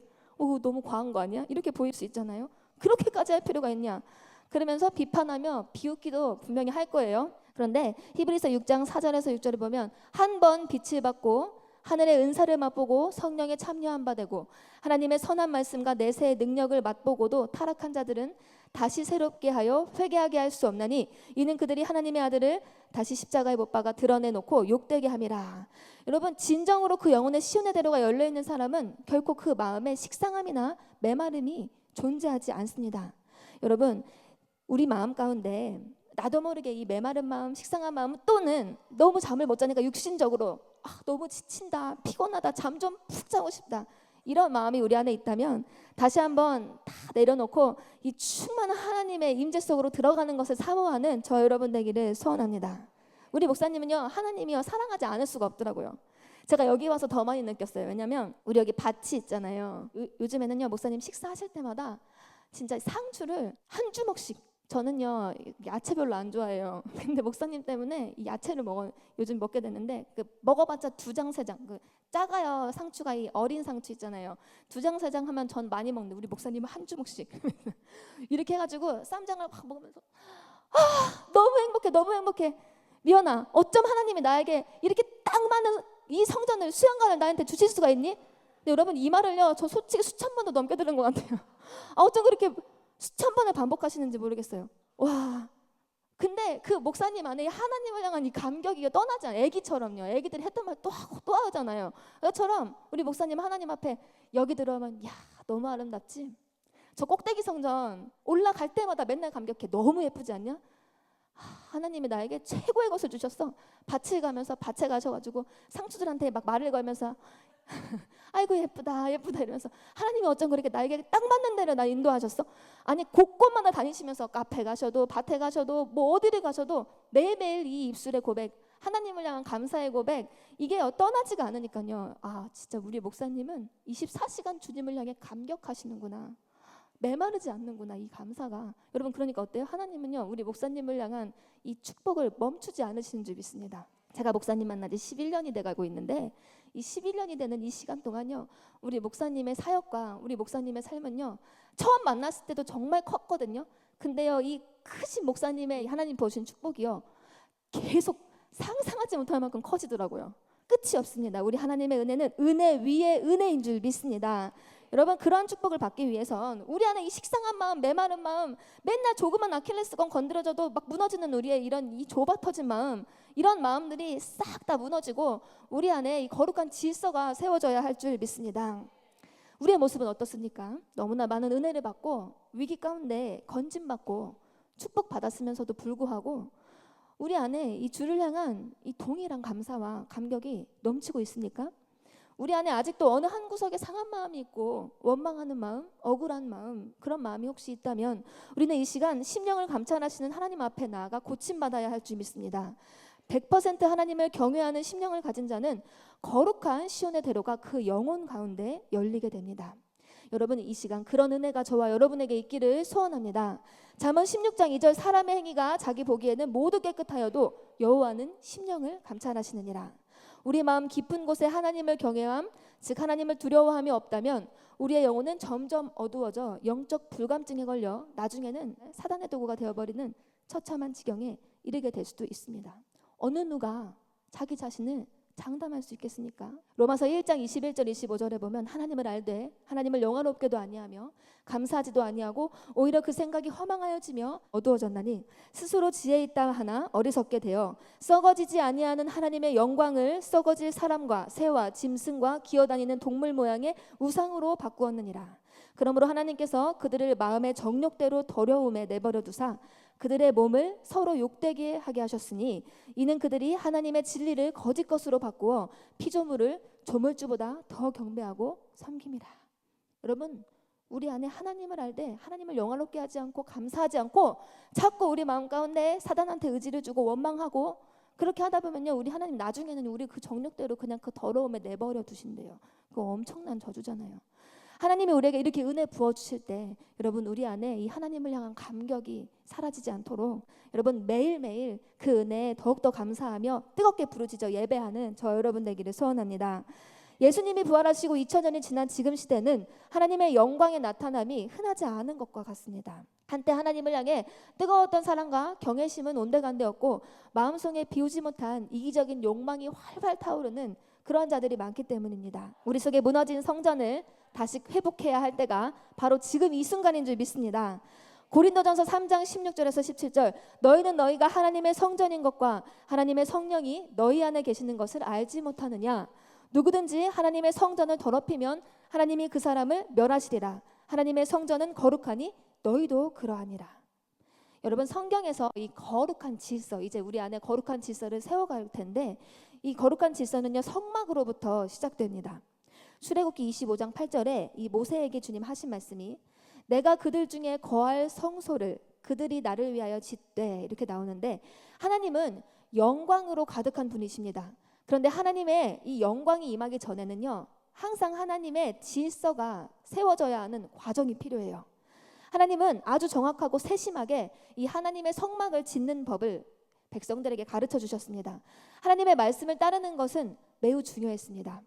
너무 과한 거 아니야? 이렇게 보일 수 있잖아요. 그렇게까지 할 필요가 있냐? 그러면서 비판하며 비웃기도 분명히 할 거예요. 그런데 히브리서 6장 4절에서 6절을 보면, 한 번 빛을 받고 하늘의 은사를 맛보고 성령에 참여한 바 되고 하나님의 선한 말씀과 내세의 능력을 맛보고도 타락한 자들은 다시 새롭게 하여 회개하게 할 수 없나니 이는 그들이 하나님의 아들을 다시 십자가에 못 박아 드러내놓고 욕되게 함이라. 여러분, 진정으로 그 영혼의 시온의 대로가 열려있는 사람은 결코 그 마음에 식상함이나 메마름이 존재하지 않습니다. 여러분, 우리 마음 가운데 나도 모르게 이 메마른 마음, 식상한 마음, 또는 너무 잠을 못 자니까 육신적으로 너무 지친다, 피곤하다, 잠 좀 푹 자고 싶다, 이런 마음이 우리 안에 있다면 다시 한번 다 내려놓고 이 충만한 하나님의 임재 속으로 들어가는 것을 사모하는 저 여러분 되기를 소원합니다. 우리 목사님은요, 하나님이요 사랑하지 않을 수가 없더라고요. 제가 여기 와서 더 많이 느꼈어요. 왜냐하면 우리 여기 밭이 있잖아요. 요즘에는요, 목사님 식사하실 때마다 진짜 상추를 한 주먹씩, 저는요 야채 별로 안 좋아해요. 근데 목사님 때문에 이 야채를 요즘 먹게 됐는데, 먹어봤자 2장 3장, 작아요. 상추가 이 어린 상추 있잖아요. 2장 3장 하면 전 많이 먹는데 우리 목사님은 한 주먹씩 이렇게 해가지고 쌈장을 막 먹으면서 너무 행복해, 너무 행복해. 미연아, 어쩜 하나님이 나에게 이렇게 딱 많은 이 성전을, 수양관을 나한테 주실 수가 있니? 근데 여러분, 이 말을요 저 솔직히 수천 번도 넘게 들은 것 같아요. 어쩜 그렇게 수천 번을 반복하시는지 모르겠어요. 와, 근데 그 목사님 안에 하나님을 향한 이 감격이 떠나지 않아요. 애기처럼요. 애기들이 했던 말 또 하고 또 하잖아요. 그것처럼 우리 목사님 하나님 앞에 여기 들어오면, 야, 너무 아름답지? 저 꼭대기 성전 올라갈 때마다 맨날 감격해. 너무 예쁘지 않냐? 하나님이 나에게 최고의 것을 주셨어. 밭을 가면서 밭에 가셔가지고 상추들한테 막 말을 걸면서 아이고 예쁘다 예쁘다 이러면서, 하나님이 어쩜 그렇게 나에게 딱 맞는 데를 나 인도하셨어? 아니, 곳곳마다 다니시면서 카페 가셔도 밭에 가셔도 뭐 어디를 가셔도 매일매일 이 입술의 고백, 하나님을 향한 감사의 고백, 이게 떠나지가 않으니까요. 진짜 우리 목사님은 24시간 주님을 향해 감격하시는구나, 메마르지 않는구나, 이 감사가. 여러분, 그러니까 어때요? 하나님은요 우리 목사님을 향한 이 축복을 멈추지 않으시는 줄 믿습니다. 제가 목사님 만난 지 11년이 돼가고 있는데, 이 11년이 되는 이 시간 동안요, 우리 목사님의 사역과 우리 목사님의 삶은요, 처음 만났을 때도 정말 컸거든요. 근데요, 이 크신 목사님의 하나님 보신 축복이요, 계속 상상하지 못할 만큼 커지더라고요. 끝이 없습니다. 우리 하나님의 은혜는 은혜 위에 은혜인 줄 믿습니다. 여러분, 그러한 축복을 받기 위해선 우리 안에 이 식상한 마음, 메마른 마음, 맨날 조그만 아킬레스건 건드려져도 막 무너지는 우리의 이런 이 좁아 터진 마음, 이런 마음들이 싹 다 무너지고 우리 안에 이 거룩한 질서가 세워져야 할 줄 믿습니다. 우리의 모습은 어떻습니까? 너무나 많은 은혜를 받고 위기 가운데 건진받고 축복받았으면서도 불구하고 우리 안에 이 주를 향한 이 동일한 감사와 감격이 넘치고 있습니까? 우리 안에 아직도 어느 한 구석에 상한 마음이 있고 원망하는 마음, 억울한 마음, 그런 마음이 혹시 있다면 우리는 이 시간 심령을 감찰하시는 하나님 앞에 나아가 고침받아야 할 줄 믿습니다. 100% 하나님을 경외하는 심령을 가진 자는 거룩한 시온의 대로가 그 영혼 가운데 열리게 됩니다. 여러분, 이 시간 그런 은혜가 저와 여러분에게 있기를 소원합니다. 잠언 16장 2절 사람의 행위가 자기 보기에는 모두 깨끗하여도 여호와는 심령을 감찰하시느니라. 우리 마음 깊은 곳에 하나님을 경외함, 즉 하나님을 두려워함이 없다면 우리의 영혼은 점점 어두워져 영적 불감증에 걸려 나중에는 사단의 도구가 되어버리는 처참한 지경에 이르게 될 수도 있습니다. 어느 누가 자기 자신을 장담할 수 있겠습니까? 로마서 1장 21절 25절에 보면 하나님을 알되 하나님을 영화롭게도 아니하며 감사하지도 아니하고 오히려 그 생각이 허망하여지며 어두워졌나니 스스로 지혜 있다 하나 어리석게 되어 썩어지지 아니하는 하나님의 영광을 썩어질 사람과 새와 짐승과 기어다니는 동물 모양의 우상으로 바꾸었느니라. 그러므로 하나님께서 그들을 마음의 정욕대로 더러움에 내버려 두사 그들의 몸을 서로 욕되게 하게 하셨으니 이는 그들이 하나님의 진리를 거짓 것으로 바꾸어 피조물을 조물주보다 더 경배하고 섬김이라. 여러분, 우리 안에 하나님을 알되 하나님을 영화롭게 하지 않고 감사하지 않고 자꾸 우리 마음 가운데 사단한테 의지를 주고 원망하고 그렇게 하다 보면요, 우리 하나님 나중에는 우리 그 정욕대로 그냥 그 더러움에 내버려 두신대요. 그거 엄청난 저주잖아요. 하나님이 우리에게 이렇게 은혜 부어주실 때 여러분, 우리 안에 이 하나님을 향한 감격이 사라지지 않도록 여러분 매일매일 그 은혜에 더욱더 감사하며 뜨겁게 부르짖어 예배하는 저 여러분 되기를 소원합니다. 예수님이 부활하시고 2000년이 지난 지금 시대는 하나님의 영광의 나타남이 흔하지 않은 것과 같습니다. 한때 하나님을 향해 뜨거웠던 사랑과 경외심은 온데간데였고 마음속에 비우지 못한 이기적인 욕망이 활활 타오르는 그러한 자들이 많기 때문입니다. 우리 속에 무너진 성전을 다시 회복해야 할 때가 바로 지금 이 순간인 줄 믿습니다. 고린도전서 3장 16절에서 17절 너희는 너희가 하나님의 성전인 것과 하나님의 성령이 너희 안에 계시는 것을 알지 못하느냐. 누구든지 하나님의 성전을 더럽히면 하나님이 그 사람을 멸하시리라. 하나님의 성전은 거룩하니 너희도 그러하니라. 여러분, 성경에서 이 거룩한 질서, 이제 우리 안에 거룩한 질서를 세워갈 텐데 이 거룩한 질서는요, 성막으로부터 시작됩니다. 출애굽기 25장 8절에 이 모세에게 주님 하신 말씀이 내가 그들 중에 거할 성소를 그들이 나를 위하여 짓되 이렇게 나오는데 하나님은 영광으로 가득한 분이십니다. 그런데 하나님의 이 영광이 임하기 전에는요, 항상 하나님의 질서가 세워져야 하는 과정이 필요해요. 하나님은 아주 정확하고 세심하게 이 하나님의 성막을 짓는 법을 백성들에게 가르쳐 주셨습니다. 하나님의 말씀을 따르는 것은 매우 중요했습니다.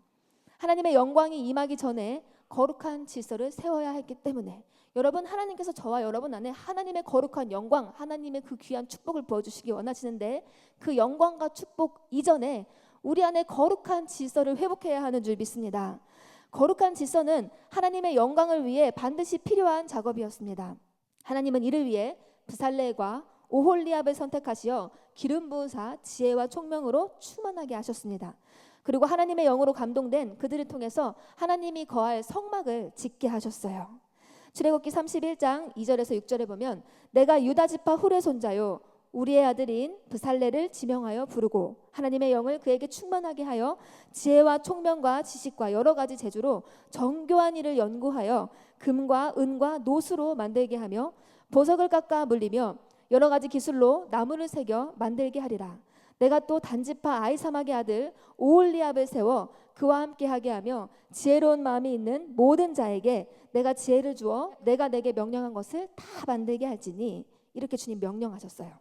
하나님의 영광이 임하기 전에 거룩한 질서를 세워야 했기 때문에 여러분, 하나님께서 저와 여러분 안에 하나님의 거룩한 영광, 하나님의 그 귀한 축복을 부어주시기 원하시는데 그 영광과 축복 이전에 우리 안에 거룩한 질서를 회복해야 하는 줄 믿습니다. 거룩한 질서는 하나님의 영광을 위해 반드시 필요한 작업이었습니다. 하나님은 이를 위해 브살레과 오홀리압을 선택하시어 기름 부으사 지혜와 총명으로 충만하게 하셨습니다. 그리고 하나님의 영으로 감동된 그들을 통해서 하나님이 거할 성막을 짓게 하셨어요. 출애굽기 31장 2절에서 6절에 보면 내가 유다 지파 훌의 손자요 우리의 아들인 브살레를 지명하여 부르고 하나님의 영을 그에게 충만하게 하여 지혜와 총명과 지식과 여러 가지 재주로 정교한 일을 연구하여 금과 은과 노수로 만들게 하며 보석을 깎아 물리며 여러 가지 기술로 나무를 새겨 만들게 하리라. 내가 또 단지파 아이사막의 아들 오홀리압을 세워 그와 함께 하게 하며 지혜로운 마음이 있는 모든 자에게 내가 지혜를 주어 내가 내게 명령한 것을 다 만들게 할지니 이렇게 주님 명령하셨어요.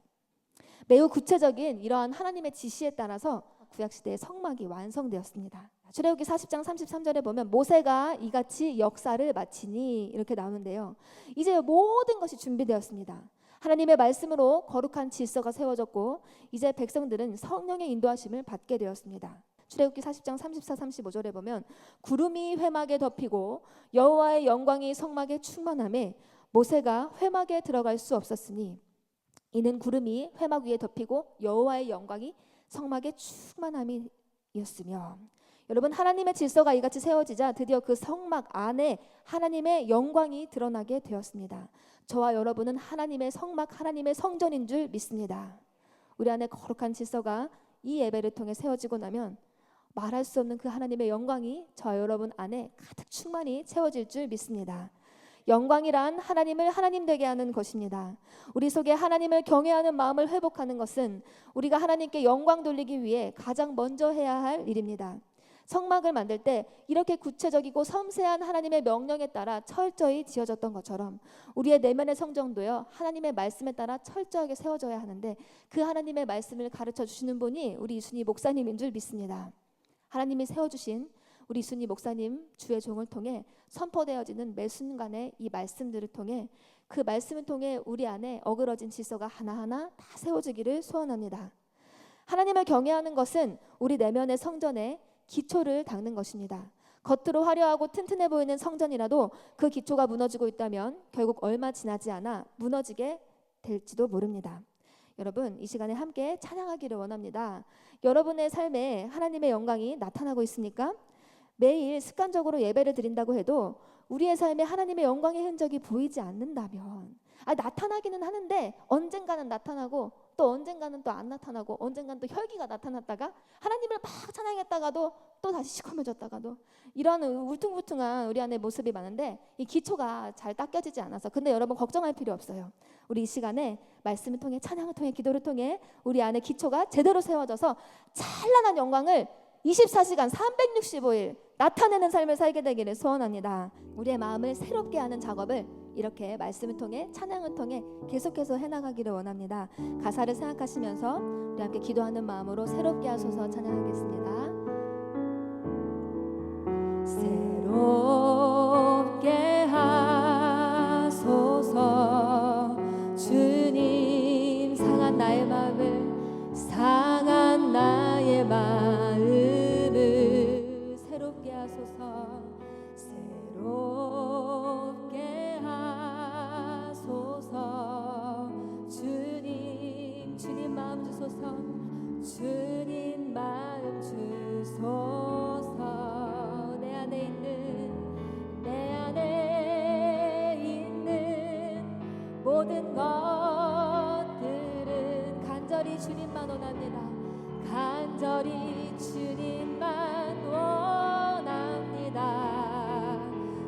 매우 구체적인 이러한 하나님의 지시에 따라서 구약시대의 성막이 완성되었습니다. 출애굽기 40장 33절에 보면 모세가 이같이 역사를 마치니 이렇게 나오는데요. 이제 모든 것이 준비되었습니다. 하나님의 말씀으로 거룩한 질서가 세워졌고 이제 백성들은 성령의 인도하심을 받게 되었습니다. 출애굽기 40장 34, 35절에 보면 구름이 회막에 덮이고 여호와의 영광이 성막에 충만하매 모세가 회막에 들어갈 수 없었으니 이는 구름이 회막 위에 덮이고 여호와의 영광이 성막에 충만함이었으며 여러분, 하나님의 질서가 이같이 세워지자 드디어 그 성막 안에 하나님의 영광이 드러나게 되었습니다. 저와 여러분은 하나님의 성막, 하나님의 성전인 줄 믿습니다. 우리 안에 거룩한 질서가 이 예배를 통해 세워지고 나면 말할 수 없는 그 하나님의 영광이 저와 여러분 안에 가득 충만히 채워질 줄 믿습니다. 영광이란 하나님을 하나님 되게 하는 것입니다. 우리 속에 하나님을 경외하는 마음을 회복하는 것은 우리가 하나님께 영광 돌리기 위해 가장 먼저 해야 할 일입니다. 성막을 만들 때 이렇게 구체적이고 섬세한 하나님의 명령에 따라 철저히 지어졌던 것처럼 우리의 내면의 성정도요, 하나님의 말씀에 따라 철저하게 세워져야 하는데 그 하나님의 말씀을 가르쳐 주시는 분이 우리 이순희 목사님인 줄 믿습니다. 하나님이 세워주신 우리 이순희 목사님 주의 종을 통해 선포되어지는 매 순간의 이 말씀들을 통해 그 말씀을 통해 우리 안에 어그러진 질서가 하나하나 다 세워지기를 소원합니다. 하나님을 경외하는 것은 우리 내면의 성전에 기초를 닦는 것입니다. 겉으로 화려하고 튼튼해 보이는 성전이라도 그 기초가 무너지고 있다면 결국 얼마 지나지 않아 무너지게 될지도 모릅니다. 여러분, 이 시간에 함께 찬양하기를 원합니다. 여러분의 삶에 하나님의 영광이 나타나고 있습니까? 매일 습관적으로 예배를 드린다고 해도 우리의 삶에 하나님의 영광의 흔적이 보이지 않는다면, 나타나기는 하는데 언젠가는 나타나고 또 언젠가는 또 안 나타나고 언젠가는 또 혈기가 나타났다가 하나님을 막 찬양했다가도 또 다시 시커매졌다가도 이런 울퉁불퉁한 우리 안의 모습이 많은데 이 기초가 잘 닦여지지 않아서, 근데 여러분 걱정할 필요 없어요. 우리 이 시간에 말씀을 통해, 찬양을 통해, 기도를 통해 우리 안에 기초가 제대로 세워져서 찬란한 영광을 24시간 365일 나타내는 삶을 살게 되기를 소원합니다. 우리의 마음을 새롭게 하는 작업을 이렇게 말씀을 통해, 찬양을 통해 계속해서 해나가기를 원합니다. 가사를 생각하시면서 우리 함께 기도하는 마음으로 새롭게 하소서 찬양하겠습니다. 새롭게 하소서 주님, 상한 나의 마음을, 상한 나의 마음을 새롭게 하소서, 새롭게 하소서 주님, 주님 마음 주소서, 주님 마음 주소서. 내 안에 있는 모든 것들은 간절히 주님만 원합니다. 간절히 주님만 원합니다.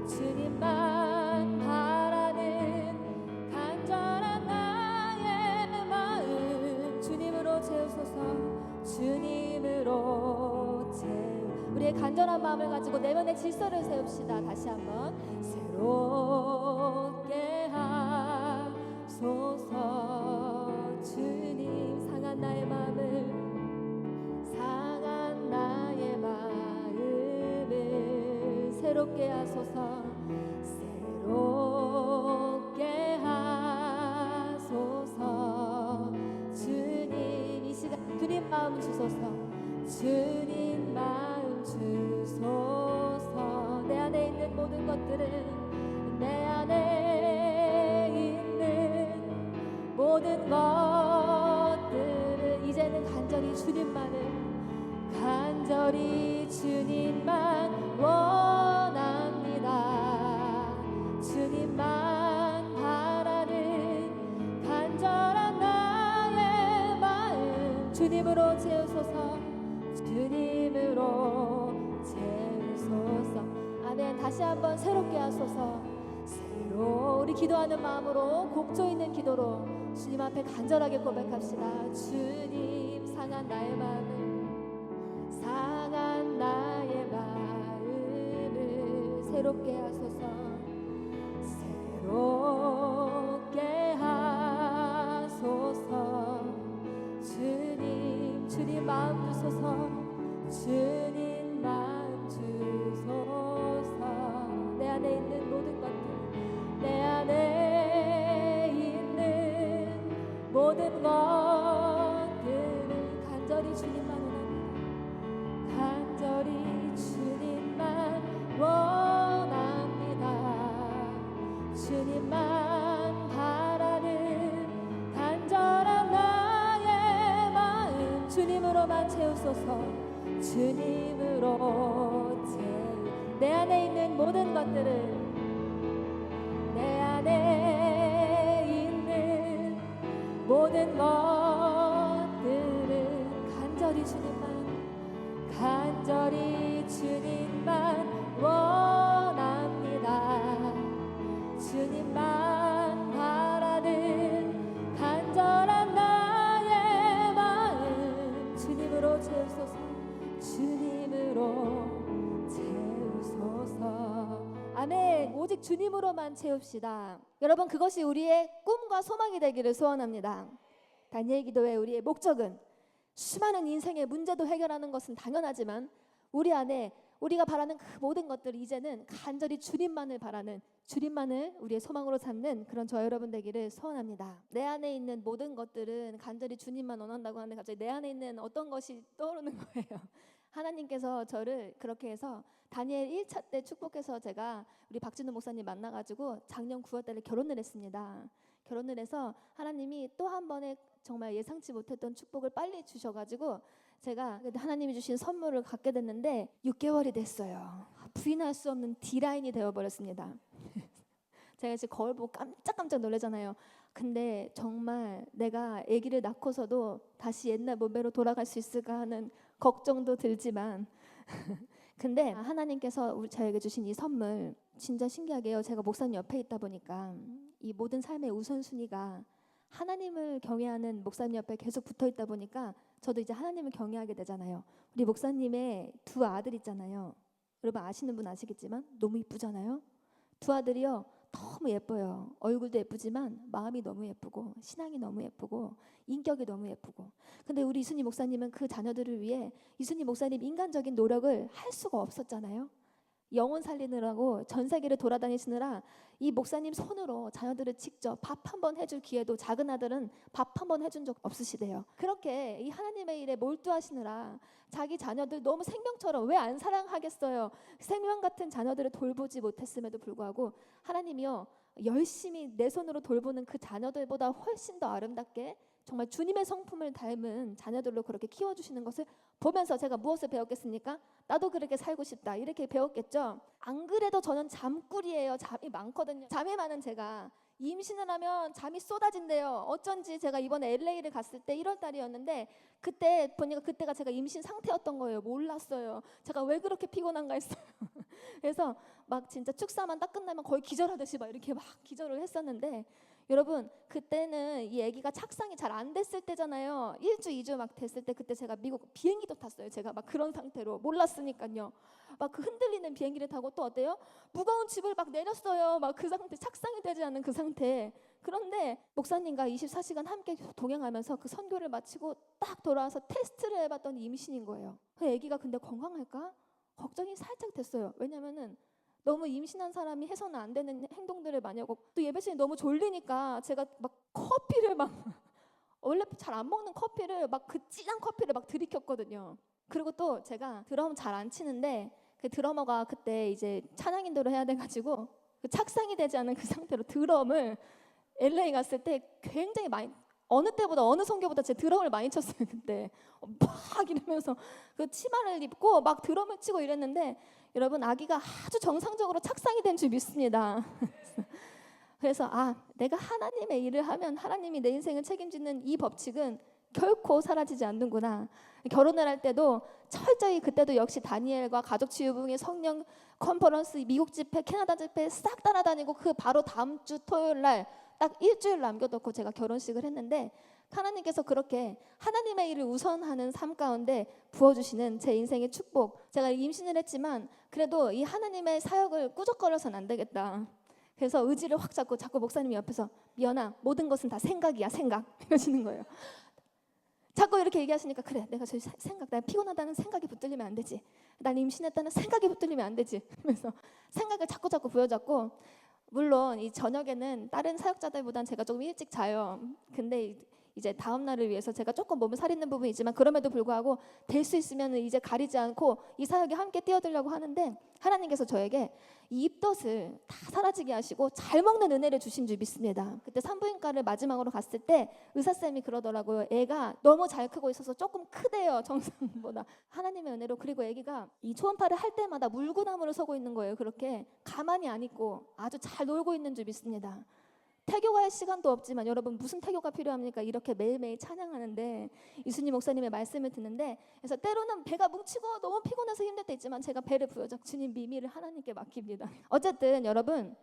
주님만 바라는 간절한 나의 마음 주님으로 채우소서, 주님으로 우리의 간절한 마음을 가지고 내면의 질서를 세웁시다. 다시 한번 새롭게 하소서 주님, 상한 나의 마음을, 상한 나의 마음을 새롭게 하소서, 새롭게 하소서 주님. 이 시간 주님 마음 주소서, 주님 마음 주소서. 내 안에 있는 모든 것들은, 내 안에 있는 모든 것들은 이제는 간절히 주님만을, 간절히 주님만 원합니다. 주님만 바라는 간절한 나의 마음 주님으로 채우소서, 주님으로 채우소서. 아멘. 다시 한번 새롭게 하소서. 새로 우리 기도하는 마음으로, 곡조 있는 기도로 주님 앞에 간절하게 고백합시다. 주님, 상한 나의 마음을, 상한 나의 마음을 새롭게 하소서, 새롭게 하소서 주님, 주님 마음 주소서, 주님 마음 주소서. 내 안에 있는 모든 것들, 내 안에 있는 모든 것들을 간절히 주님만 원합니다. 간절히 주님만 원합니다. 주님만 바라는 간절한 나의 마음 주님으로만 채우소서, 주님으로 내 안에 있는 모든 것들을, 내 안에 있는 모든 것들은 간절히 주님만, 간절히 오직 주님으로만 채웁시다. 여러분, 그것이 우리의 꿈과 소망이 되기를 소원합니다. 다니엘 기도의 우리의 목적은 수많은 인생의 문제도 해결하는 것은 당연하지만 우리 안에 우리가 바라는 그 모든 것들을 이제는 간절히 주님만을 바라는, 주님만을 우리의 소망으로 삼는 그런 저 여러분 되기를 소원합니다. 내 안에 있는 모든 것들은 간절히 주님만 원한다고 하는데 갑자기 내 안에 있는 어떤 것이 떠오르는 거예요. 하나님께서 저를 그렇게 해서 다니엘 1차 때 축복해서 제가 우리 박진우 목사님 만나가지고 작년 9월 달에 결혼을 했습니다. 결혼을 해서 하나님이 또 한 번의 정말 예상치 못했던 축복을 빨리 주셔가지고 제가 하나님이 주신 선물을 갖게 됐는데 6개월이 됐어요. 부인할 수 없는 D라인이 되어버렸습니다. 제가 지금 거울 보고 깜짝깜짝 놀라잖아요. 근데 정말 내가 아기를 낳고서도 다시 옛날 몸매로 돌아갈 수 있을까 하는 걱정도 들지만 근데 하나님께서 저에게 주신 이 선물 진짜 신기하게요. 제가 목사님 옆에 있다 보니까 이 모든 삶의 우선순위가 하나님을 경외하는 목사님 옆에 계속 붙어 있다 보니까 저도 이제 하나님을 경외하게 되잖아요. 우리 목사님의 두 아들 있잖아요. 여러분 아시는 분 아시겠지만 너무 이쁘잖아요. 두 아들이요 너무 예뻐요. 얼굴도 예쁘지만 마음이 너무 예쁘고 신앙이 너무 예쁘고 인격이 너무 예쁘고. 근데 우리 이순희 목사님은 그 자녀들을 위해 이순희 목사님 인간적인 노력을 할 수가 없었잖아요. 영혼 살리느라고 전 세계를 돌아다니시느라 이 목사님 손으로 자녀들을 직접 밥 한 번 해줄 기회도 작은 아들은 밥 한 번 해준 적 없으시대요. 그렇게 이 하나님의 일에 몰두하시느라 자기 자녀들 너무 생명처럼 왜 안 사랑하겠어요. 생명 같은 자녀들을 돌보지 못했음에도 불구하고 하나님이요 열심히 내 손으로 돌보는 그 자녀들보다 훨씬 더 아름답게 정말 주님의 성품을 닮은 자녀들로 그렇게 키워주시는 것을 보면서 제가 무엇을 배웠겠습니까? 나도 그렇게 살고 싶다 이렇게 배웠겠죠. 안 그래도 저는 잠꾸리예요. 잠이 많거든요. 잠이 많은 제가 임신을 하면 잠이 쏟아진대요. 어쩐지 제가 이번에 LA를 갔을 때 1월 달이었는데 그때 보니까 그때가 제가 임신 상태였던 거예요. 몰랐어요. 제가 왜 그렇게 피곤한가 했어요. 그래서 막 진짜 축사만 딱 끝나면 거의 기절하듯이 막 이렇게 막 기절을 했었는데 여러분 그때는 이 아기가 착상이 잘 안 됐을 때잖아요. 1주 2주 막 됐을 때 그때 제가 미국 비행기도 탔어요. 제가 막 그런 상태로 몰랐으니까요. 막 그 흔들리는 비행기를 타고 또 어때요? 무거운 집을 막 내렸어요. 막 그 상태 착상이 되지 않은 그 상태. 그런데 목사님과 24시간 함께 동행하면서 그 선교를 마치고 딱 돌아와서 테스트를 해봤더니 임신인 거예요. 그 아기가 근데 건강할까? 걱정이 살짝 됐어요. 왜냐면은 너무 임신한 사람이 해서는 안 되는 행동들을 많이 하고 또 예배 시간에 너무 졸리니까 제가 막 커피를 막 원래 잘 안 먹는 커피를 막 그 진한 커피를 막 들이켰거든요. 그리고 또 제가 드럼 잘 안 치는데 그 드러머가 그때 이제 찬양 인도를 해야 돼가지고 그 착상이 되지 않은 그 상태로 드럼을 LA 갔을 때 굉장히 많이 어느 때보다 어느 성교보다 제 드럼을 많이 쳤어요. 그때 막 이러면서 그 치마를 입고 막 드럼을 치고 이랬는데 여러분 아기가 아주 정상적으로 착상이 된 줄 믿습니다. 그래서 내가 하나님의 일을 하면 하나님이 내 인생을 책임지는 이 법칙은 결코 사라지지 않는구나. 결혼을 할 때도 철저히 그때도 역시 다니엘과 가족치유부흥의 성령 컨퍼런스 미국 집회 캐나다 집회 싹 따라다니고 그 바로 다음 주 토요일 날 딱 일주일 남겨놓고 제가 결혼식을 했는데 하나님께서 그렇게 하나님의 일을 우선하는 삶 가운데 부어주시는 제 인생의 축복. 제가 임신을 했지만 그래도 이 하나님의 사역을 꾸적거려서는 안 되겠다. 그래서 의지를 확 잡고 자꾸 목사님이 옆에서 미연아 모든 것은 다 생각이야 생각 이러시는 거예요. 자꾸 이렇게 얘기하시니까 그래 내가 저 생각 내가 피곤하다는 생각이 붙들리면 안 되지. 난 임신했다는 생각이 붙들리면 안 되지. 그래서 생각을 자꾸 부여잡고 물론 이 저녁에는 다른 사역자들보단 제가 조금 일찍 자요. 근데 이제 다음 날을 위해서 제가 조금 몸을 사리는 부분이 있지만 그럼에도 불구하고 될 수 있으면 이제 가리지 않고 이 사역에 함께 뛰어들려고 하는데 하나님께서 저에게 이 입덧을 다 사라지게 하시고 잘 먹는 은혜를 주신 줄 믿습니다. 그때 산부인과를 마지막으로 갔을 때 의사쌤이 그러더라고요. 애가 너무 잘 크고 있어서 조금 크대요. 정상보다. 하나님의 은혜로. 그리고 애기가 이 초음파를 할 때마다 물구나무를 서고 있는 거예요. 그렇게 가만히 안 있고 아주 잘 놀고 있는 줄 믿습니다. 태교할 시간도 없지만 여러분 무슨 태교가 필요합니까? 이렇게 매일매일 찬양하는데 이순희 목사님의 말씀을 듣는데 그래서 때로는 배가 뭉치고 너무 피곤해서 힘들 때 있지만 제가 배를 부여잡고 주님 미미를 하나님께 맡깁니다. 어쨌든 여러분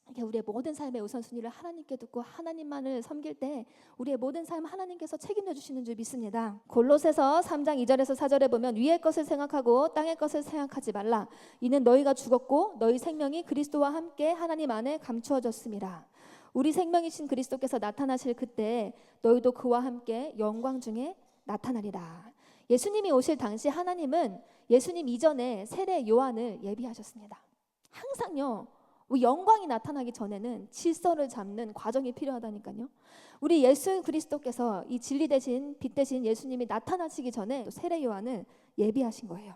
이렇게 우리의 모든 삶의 우선순위를 하나님께 두고 하나님만을 섬길 때 우리의 모든 삶 하나님께서 책임져 주시는 줄 믿습니다. 골로새서 3장 2절에서 4절에 보면 위의 것을 생각하고 땅의 것을 생각하지 말라. 이는 너희가 죽었고 너희 생명이 그리스도와 함께 하나님 안에 감추어졌음이라. 우리 생명이신 그리스도께서 나타나실 그때 너희도 그와 함께 영광 중에 나타나리라. 예수님이 오실 당시 하나님은 예수님 이전에 세례 요한을 예비하셨습니다. 항상요. 영광이 나타나기 전에는 질서를 잡는 과정이 필요하다니까요. 우리 예수 그리스도께서 이 진리 대신 빛 대신 예수님이 나타나시기 전에 세례 요한을 예비하신 거예요.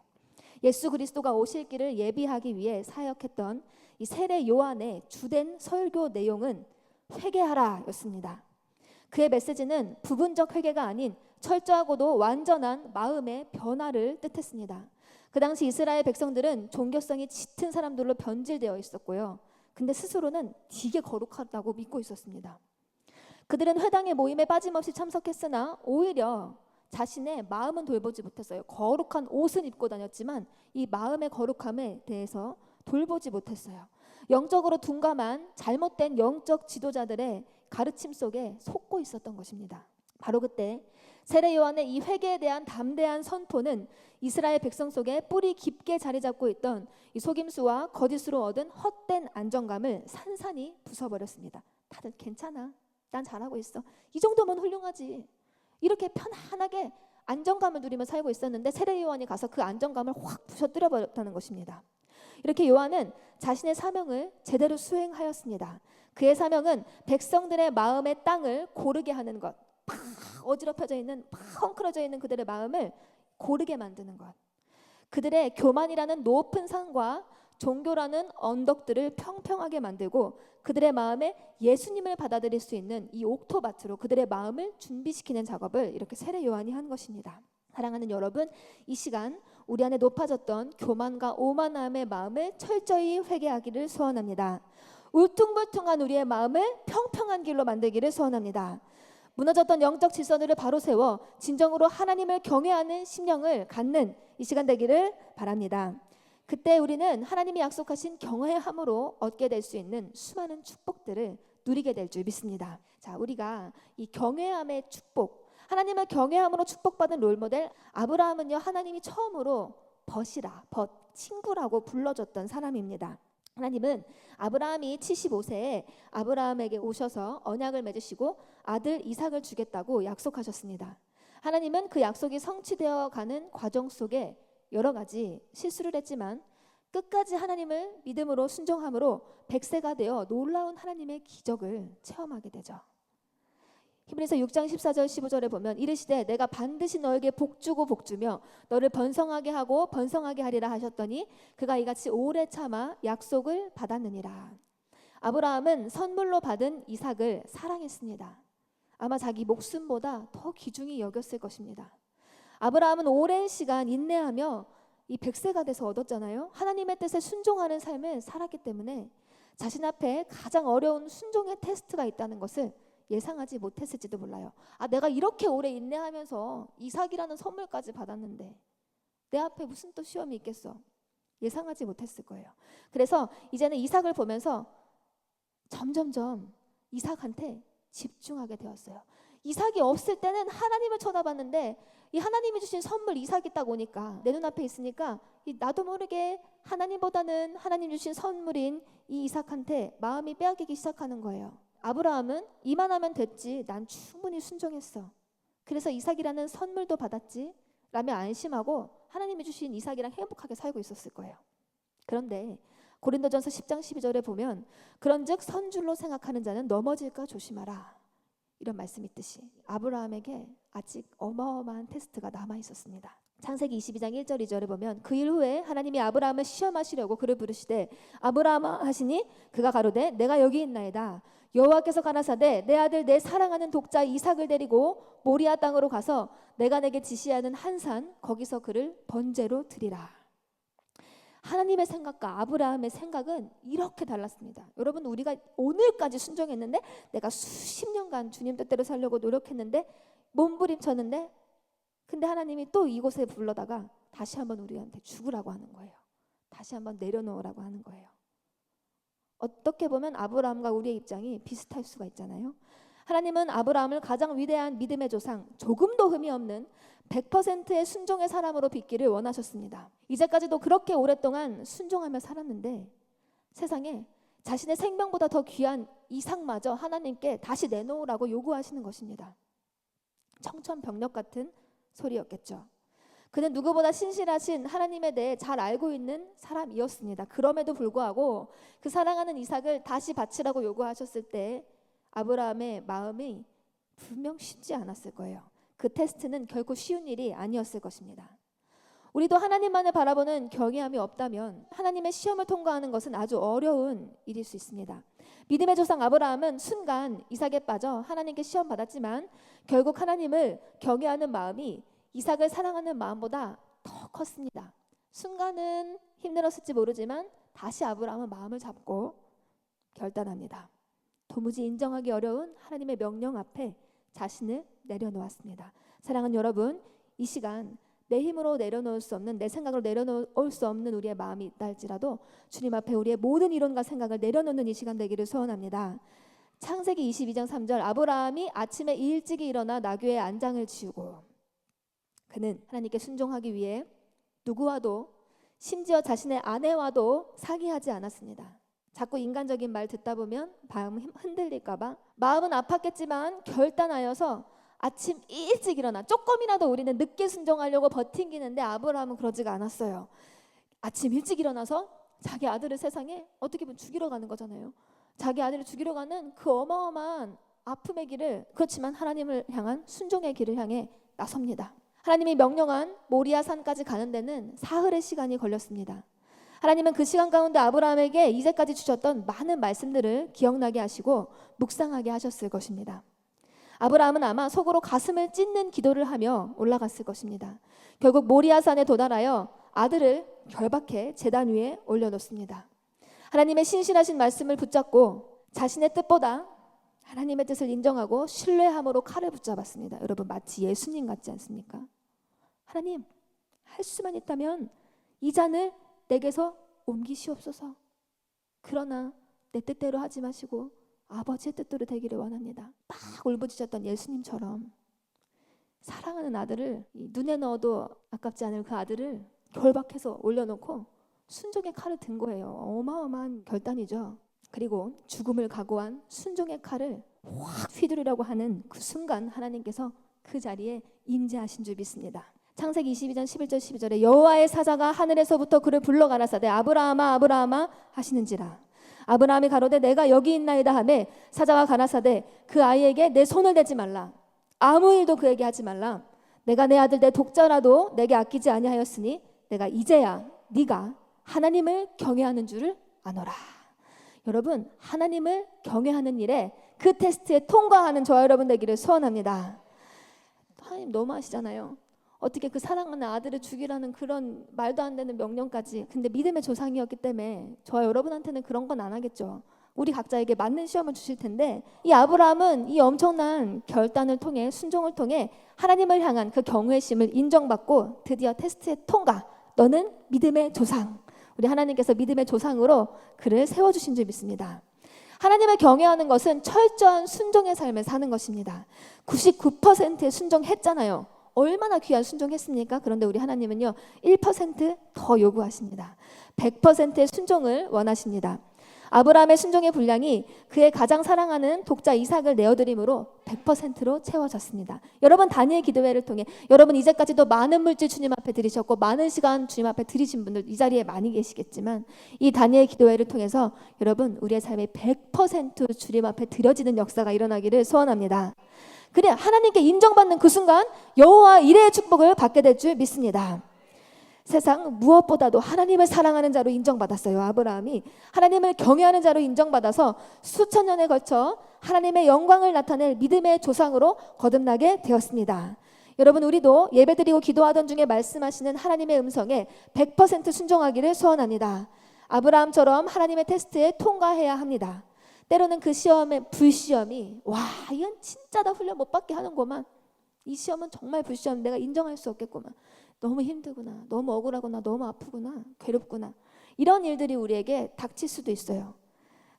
예수 그리스도가 오실 길을 예비하기 위해 사역했던 이 세례 요한의 주된 설교 내용은 회개하라 였습니다. 그의 메시지는 부분적 회개가 아닌 철저하고도 완전한 마음의 변화를 뜻했습니다. 그 당시 이스라엘 백성들은 종교성이 짙은 사람들로 변질되어 있었고요. 근데 스스로는 되게 거룩하다고 믿고 있었습니다. 그들은 회당의 모임에 빠짐없이 참석했으나 오히려 자신의 마음은 돌보지 못했어요. 거룩한 옷은 입고 다녔지만 이 마음의 거룩함에 대해서 돌보지 못했어요. 영적으로 둔감한 잘못된 영적 지도자들의 가르침 속에 속고 있었던 것입니다. 바로 그때 세례 요한의 이 회개에 대한 담대한 선포는 이스라엘 백성 속에 뿌리 깊게 자리 잡고 있던 이 속임수와 거짓으로 얻은 헛된 안정감을 산산이 부숴버렸습니다. 다들 괜찮아, 난 잘하고 있어, 이 정도면 훌륭하지, 이렇게 편안하게 안정감을 누리며 살고 있었는데 세례 요한이 가서 그 안정감을 확 부셔뜨려 버렸다는 것입니다. 이렇게 요한은 자신의 사명을 제대로 수행하였습니다. 그의 사명은 백성들의 마음의 땅을 고르게 하는 것, 팍 어지럽혀져 있는, 팍 헝클어져 있는 그들의 마음을 고르게 만드는 것, 그들의 교만이라는 높은 산과 종교라는 언덕들을 평평하게 만들고 그들의 마음에 예수님을 받아들일 수 있는 이 옥토밭으로 그들의 마음을 준비시키는 작업을 이렇게 세례 요한이 한 것입니다. 사랑하는 여러분, 이 시간 우리 안에 높아졌던 교만과 오만함의 마음을 철저히 회개하기를 소원합니다. 울퉁불퉁한 우리의 마음을 평평한 길로 만들기를 소원합니다. 무너졌던 영적 질서들을 바로 세워 진정으로 하나님을 경외하는 심령을 갖는 이 시간 되기를 바랍니다. 그때 우리는 하나님이 약속하신 경외함으로 얻게 될 수 있는 수많은 축복들을 누리게 될 줄 믿습니다. 자, 우리가 이 경외함의 축복, 하나님을 경외함으로 축복받은 롤모델 아브라함은요, 하나님이 처음으로 벗이라, 친구라고 불러줬던 사람입니다. 하나님은 아브라함이 75세에 아브라함에게 오셔서 언약을 맺으시고 아들 이삭을 주겠다고 약속하셨습니다. 하나님은 그 약속이 성취되어 가는 과정 속에 여러 가지 실수를 했지만 끝까지 하나님을 믿음으로 순종함으로 100세가 되어 놀라운 하나님의 기적을 체험하게 되죠. 히브리서 6장 14절 15절에 보면 이르시되 내가 반드시 너에게 복주고 복주며 너를 번성하게 하고 번성하게 하리라 하셨더니 그가 이같이 오래 참아 약속을 받았느니라. 아브라함은 선물로 받은 이삭을 사랑했습니다. 아마 자기 목숨보다 더 귀중히 여겼을 것입니다. 아브라함은 오랜 시간 인내하며 이 100세가 돼서 얻었잖아요. 하나님의 뜻에 순종하는 삶을 살았기 때문에 자신 앞에 가장 어려운 순종의 테스트가 있다는 것을 예상하지 못했을지도 몰라요. 내가 이렇게 오래 인내하면서 이삭이라는 선물까지 받았는데 내 앞에 무슨 또 시험이 있겠어? 예상하지 못했을 거예요. 그래서 이제는 이삭을 보면서 점점점 이삭한테 집중하게 되었어요. 이삭이 없을 때는 하나님을 쳐다봤는데 이 하나님이 주신 선물 이삭이 딱 오니까 내 눈앞에 있으니까 나도 모르게 하나님보다는 하나님 주신 선물인 이 이삭한테 마음이 빼앗기기 시작하는 거예요. 아브라함은 이만하면 됐지, 난 충분히 순종했어, 그래서 이삭이라는 선물도 받았지 라며 안심하고 하나님이 주신 이삭이랑 행복하게 살고 있었을 거예요. 그런데 고린도전서 10장 12절에 보면 그런즉 선줄로 생각하는 자는 넘어질까 조심하라, 이런 말씀이 있듯이 아브라함에게 아직 어마어마한 테스트가 남아 있었습니다. 창세기 22장 1절 2절에 보면 그 일 후에 하나님이 아브라함을 시험하시려고 그를 부르시되 아브라함아 하시니 그가 가로되 내가 여기 있나이다. 여호와께서 가라사대 내 아들 내 사랑하는 독자 이삭을 데리고 모리아 땅으로 가서 내가 내게 지시하는 한 산 거기서 그를 번제로 드리라. 하나님의 생각과 아브라함의 생각은 이렇게 달랐습니다. 여러분, 우리가 오늘까지 순종했는데 내가 수십 년간 주님 뜻대로 살려고 노력했는데 몸부림쳤는데 근데 하나님이 또 이곳에 불러다가 다시 한번 우리한테 죽으라고 하는 거예요. 다시 한번 내려놓으라고 하는 거예요. 어떻게 보면 아브라함과 우리의 입장이 비슷할 수가 있잖아요. 하나님은 아브라함을 가장 위대한 믿음의 조상, 조금도 흠이 없는 100%의 순종의 사람으로 빚기를 원하셨습니다. 이제까지도 그렇게 오랫동안 순종하며 살았는데 세상에 자신의 생명보다 더 귀한 이삭마저 하나님께 다시 내놓으라고 요구하시는 것입니다. 청천벽력 같은 소리였겠죠. 그는 누구보다 신실하신 하나님에 대해 잘 알고 있는 사람이었습니다. 그럼에도 불구하고 그 사랑하는 이삭을 다시 바치라고 요구하셨을 때 아브라함의 마음이 분명 쉽지 않았을 거예요. 그 테스트는 결코 쉬운 일이 아니었을 것입니다. 우리도 하나님만을 바라보는 경외함이 없다면 하나님의 시험을 통과하는 것은 아주 어려운 일일 수 있습니다. 믿음의 조상 아브라함은 순간 이삭에 빠져 하나님께 시험 받았지만 결국 하나님을 경외하는 마음이 이삭을 사랑하는 마음보다 더 컸습니다. 순간은 힘들었을지 모르지만 다시 아브라함은 마음을 잡고 결단합니다. 도무지 인정하기 어려운 하나님의 명령 앞에 자신을 내려놓았습니다. 사랑하는 여러분, 이 시간 내 힘으로 내려놓을 수 없는, 내 생각으로 내려놓을 수 없는 우리의 마음이 있다 할지라도 주님 앞에 우리의 모든 이론과 생각을 내려놓는 이 시간 되기를 소원합니다. 창세기 22장 3절, 아브라함이 아침에 일찍이 일어나 나귀의 안장을 지우고 그는 하나님께 순종하기 위해 누구와도, 심지어 자신의 아내와도 상의하지 않았습니다. 자꾸 인간적인 말 듣다 보면 마음 흔들릴까 봐 마음은 아팠겠지만 결단하여서 아침 일찍 일어나, 조금이라도 우리는 늦게 순종하려고 버팅기는데 아브라함은 그러지가 않았어요. 아침 일찍 일어나서 자기 아들을 세상에 어떻게 보면 죽이러 가는 거잖아요. 자기 아들을 죽이러 가는 그 어마어마한 아픔의 길을, 그렇지만 하나님을 향한 순종의 길을 향해 나섭니다. 하나님이 명령한 모리아 산까지 가는 데는 사흘의 시간이 걸렸습니다. 하나님은 그 시간 가운데 아브라함에게 이제까지 주셨던 많은 말씀들을 기억나게 하시고 묵상하게 하셨을 것입니다. 아브라함은 아마 속으로 가슴을 찢는 기도를 하며 올라갔을 것입니다. 결국 모리아산에 도달하여 아들을 결박해 제단 위에 올려놓습니다. 하나님의 신실하신 말씀을 붙잡고 자신의 뜻보다 하나님의 뜻을 인정하고 신뢰함으로 칼을 붙잡았습니다. 여러분, 마치 예수님 같지 않습니까? 하나님, 할 수만 있다면 이 잔을 내게서 옮기시옵소서. 그러나 내 뜻대로 하지 마시고 아버지의 뜻대로 되기를 원합니다. 막 울부짖었던 예수님처럼 사랑하는 아들을, 눈에 넣어도 아깝지 않을 그 아들을 결박해서 올려놓고 순종의 칼을 든 거예요. 어마어마한 결단이죠. 그리고 죽음을 각오한 순종의 칼을 확 휘두르려고 하는 그 순간 하나님께서 그 자리에 임재하신 줄 믿습니다. 창세기 22장 11절 12절에 여호와의 사자가 하늘에서부터 그를 불러 가라사대 아브라함아 아브라함아 하시는지라. 아브라함이 가로되 내가 여기 있나이다 하매 사자가 가라사대 그 아이에게 내 손을 대지 말라. 아무 일도 그에게 하지 말라. 내가 내 아들 내 독자라도 내게 아끼지 아니하였으니 내가 이제야 네가 하나님을 경외하는 줄을 아노라. 여러분, 하나님을 경외하는 일에 그 테스트에 통과하는 저와 여러분 되기를 소원합니다. 하나님 너무하시잖아요. 어떻게 그 사랑하는 아들을 죽이라는 그런 말도 안 되는 명령까지. 근데 믿음의 조상이었기 때문에 저와 여러분한테는 그런 건 안 하겠죠. 우리 각자에게 맞는 시험을 주실 텐데 이 아브라함은 이 엄청난 결단을 통해, 순종을 통해 하나님을 향한 그 경외심을 인정받고 드디어 테스트에 통과. 너는 믿음의 조상. 우리 하나님께서 믿음의 조상으로 그를 세워주신 줄 믿습니다. 하나님을 경외하는 것은 철저한 순종의 삶을 사는 것입니다. 99%의 순종했잖아요. 얼마나 귀한 순종했습니까? 그런데 우리 하나님은요 1%더 요구하십니다. 100%의 순종을 원하십니다. 아브라함의 순종의 분량이 그의 가장 사랑하는 독자 이삭을 내어드림으로 100%로 채워졌습니다. 여러분, 다니엘 기도회를 통해 여러분 이제까지도 많은 물질 주님 앞에 드리셨고 많은 시간 주님 앞에 드리신 분들 이 자리에 많이 계시겠지만 이 다니엘 기도회를 통해서 여러분 우리의 삶이 100% 주님 앞에 드려지는 역사가 일어나기를 소원합니다. 그래 하나님께 인정받는 그 순간 여호와 이레의 축복을 받게 될 줄 믿습니다. 세상 무엇보다도 하나님을 사랑하는 자로 인정받았어요. 아브라함이 하나님을 경외하는 자로 인정받아서 수천 년에 걸쳐 하나님의 영광을 나타낼 믿음의 조상으로 거듭나게 되었습니다. 여러분, 우리도 예배드리고 기도하던 중에 말씀하시는 하나님의 음성에 100% 순종하기를 소원합니다. 아브라함처럼 하나님의 테스트에 통과해야 합니다. 때로는 그 시험의 불시험이 와 이건 진짜 다 훈련 못 받게 하는구만. 이 시험은 정말 불시험, 내가 인정할 수 없겠구만. 너무 힘들구나, 너무 억울하구나, 너무 아프구나, 괴롭구나. 이런 일들이 우리에게 닥칠 수도 있어요.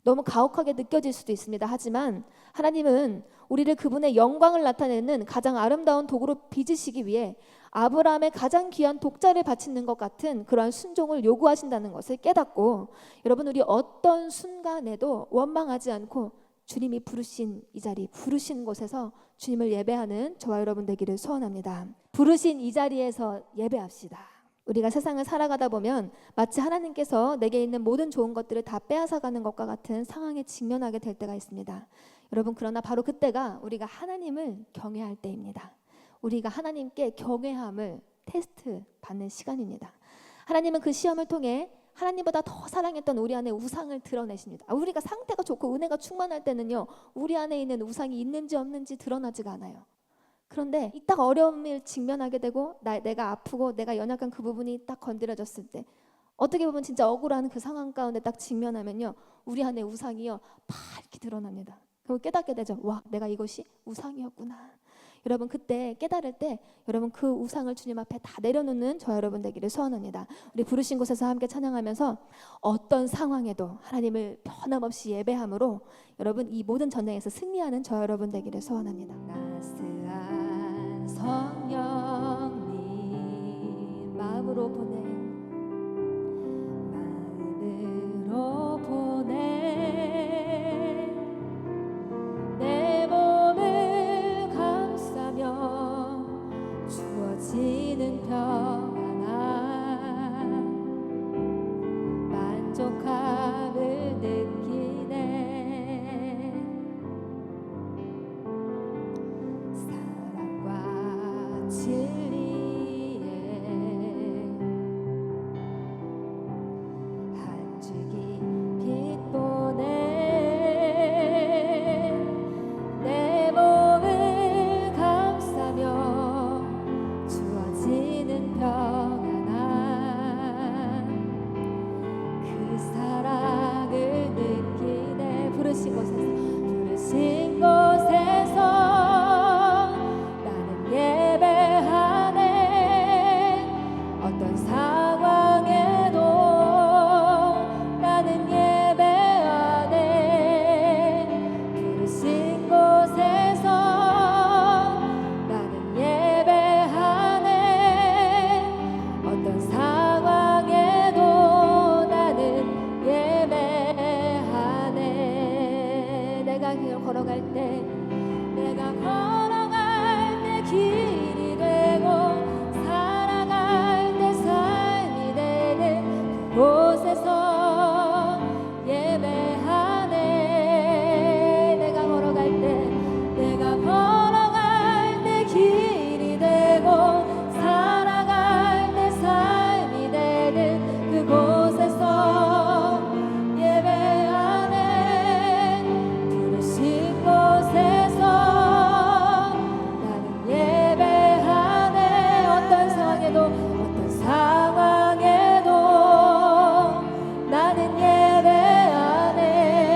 너무 가혹하게 느껴질 수도 있습니다. 하지만 하나님은 우리를 그분의 영광을 나타내는 가장 아름다운 도구로 빚으시기 위해 아브라함의 가장 귀한 독자를 바치는 것 같은 그러한 순종을 요구하신다는 것을 깨닫고, 여러분, 우리 어떤 순간에도 원망하지 않고 주님이 부르신 이 자리, 부르신 곳에서 주님을 예배하는 저와 여러분 되기를 소원합니다. 부르신 이 자리에서 예배합시다. 우리가 세상을 살아가다 보면 마치 하나님께서 내게 있는 모든 좋은 것들을 다 빼앗아가는 것과 같은 상황에 직면하게 될 때가 있습니다. 여러분, 그러나 바로 그때가 우리가 하나님을 경외할 때입니다. 우리가 하나님께 경외함을 테스트 받는 시간입니다. 하나님은 그 시험을 통해 하나님보다 더 사랑했던 우리 안에 우상을 드러내십니다. 우리가 상태가 좋고 은혜가 충만할 때는요, 우리 안에 있는 우상이 있는지 없는지 드러나지가 않아요. 그런데 딱 어려움을 직면하게 되고 내가 아프고 내가 연약한 그 부분이 딱 건드려졌을 때, 어떻게 보면 진짜 억울한 그 상황 가운데 딱 직면하면요, 우리 안에 우상이요 밝게 드러납니다. 그리고 깨닫게 되죠. 와, 내가 이것이 우상이었구나. 여러분, 그때 깨달을 때 여러분 그 우상을 주님 앞에 다 내려놓는 저 여러분 되기를 소원합니다. 우리 부르신 곳에서 함께 찬양하면서 어떤 상황에도 하나님을 변함없이 예배함으로 여러분 이 모든 전쟁에서 승리하는 저 여러분 되기를 소원합니다. 나스한 성령님 마음으로 보내 내 몸을 감싸며 주어지는 평안함 만족함을 느끼네. 사랑과 진리에 한 줄기 빛 보내 내 몸을 감싸며 주어지는 평안함 그 사랑을 느끼네. 부르신 곳에서 나는 예배하네. 어떤 상황에도 나는 예배하네. 부르신 곳에서 나는 예배하네. 어떤 상황에도 나는 예배하네. 내가 길 걸어갈 때 길이 되고 살아갈 때 삶이 되는 그곳에서 예배하네. 내가 걸어갈 때 길이 되고 살아갈 때 삶이 되는 그곳에서 예배하네. 부르신 곳에서 나는 예배하네. 어떤 상황에도 나는 예배하네.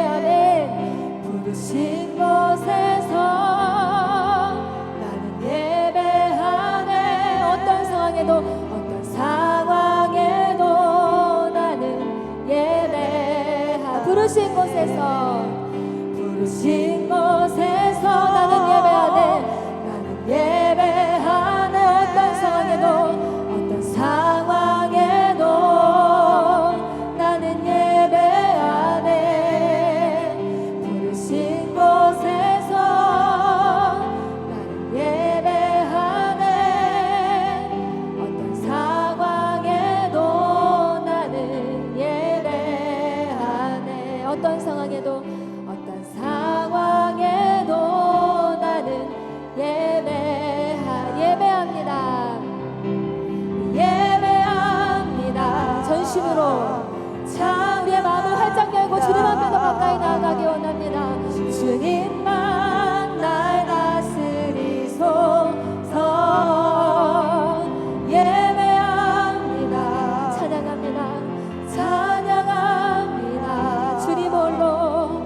아멘. 부르신 곳에서 나는 예배하네. 어떤 상황에도 나는 예배하네. 부르신 곳에서 나는 예배하네. 나는 예배하네. 어떤 상황에도 나는 예배하네. 부르신 곳에서 나는 예배하네. 어떤 상황에도 나는 예배하네. 어떤 상황에도 나는 예배합니다. 전심으로 자, 우리의 마음을 활짝 열고 주님 앞에 더 가까이 나아가기 원합니다. 주님만 날 다스리소서. 예배합니다. 찬양합니다. 주님 홀로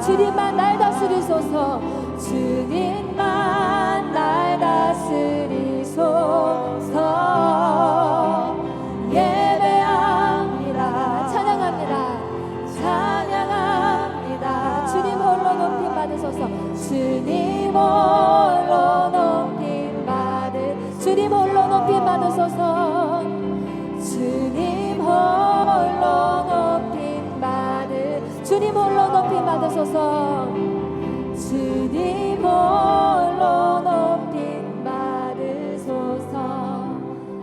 주님만 날 다스리소서. 주님만 날 다스리소서. 예배합니다. 찬양합니다. 찬양합니다. 주님 홀로 높임 받으소서. 주님 홀로 높임 주님 홀로 높임 받으소서. 주님 홀로 높임 주님 홀로 높임 받으소서. 주님 홀로 높임 받으소서.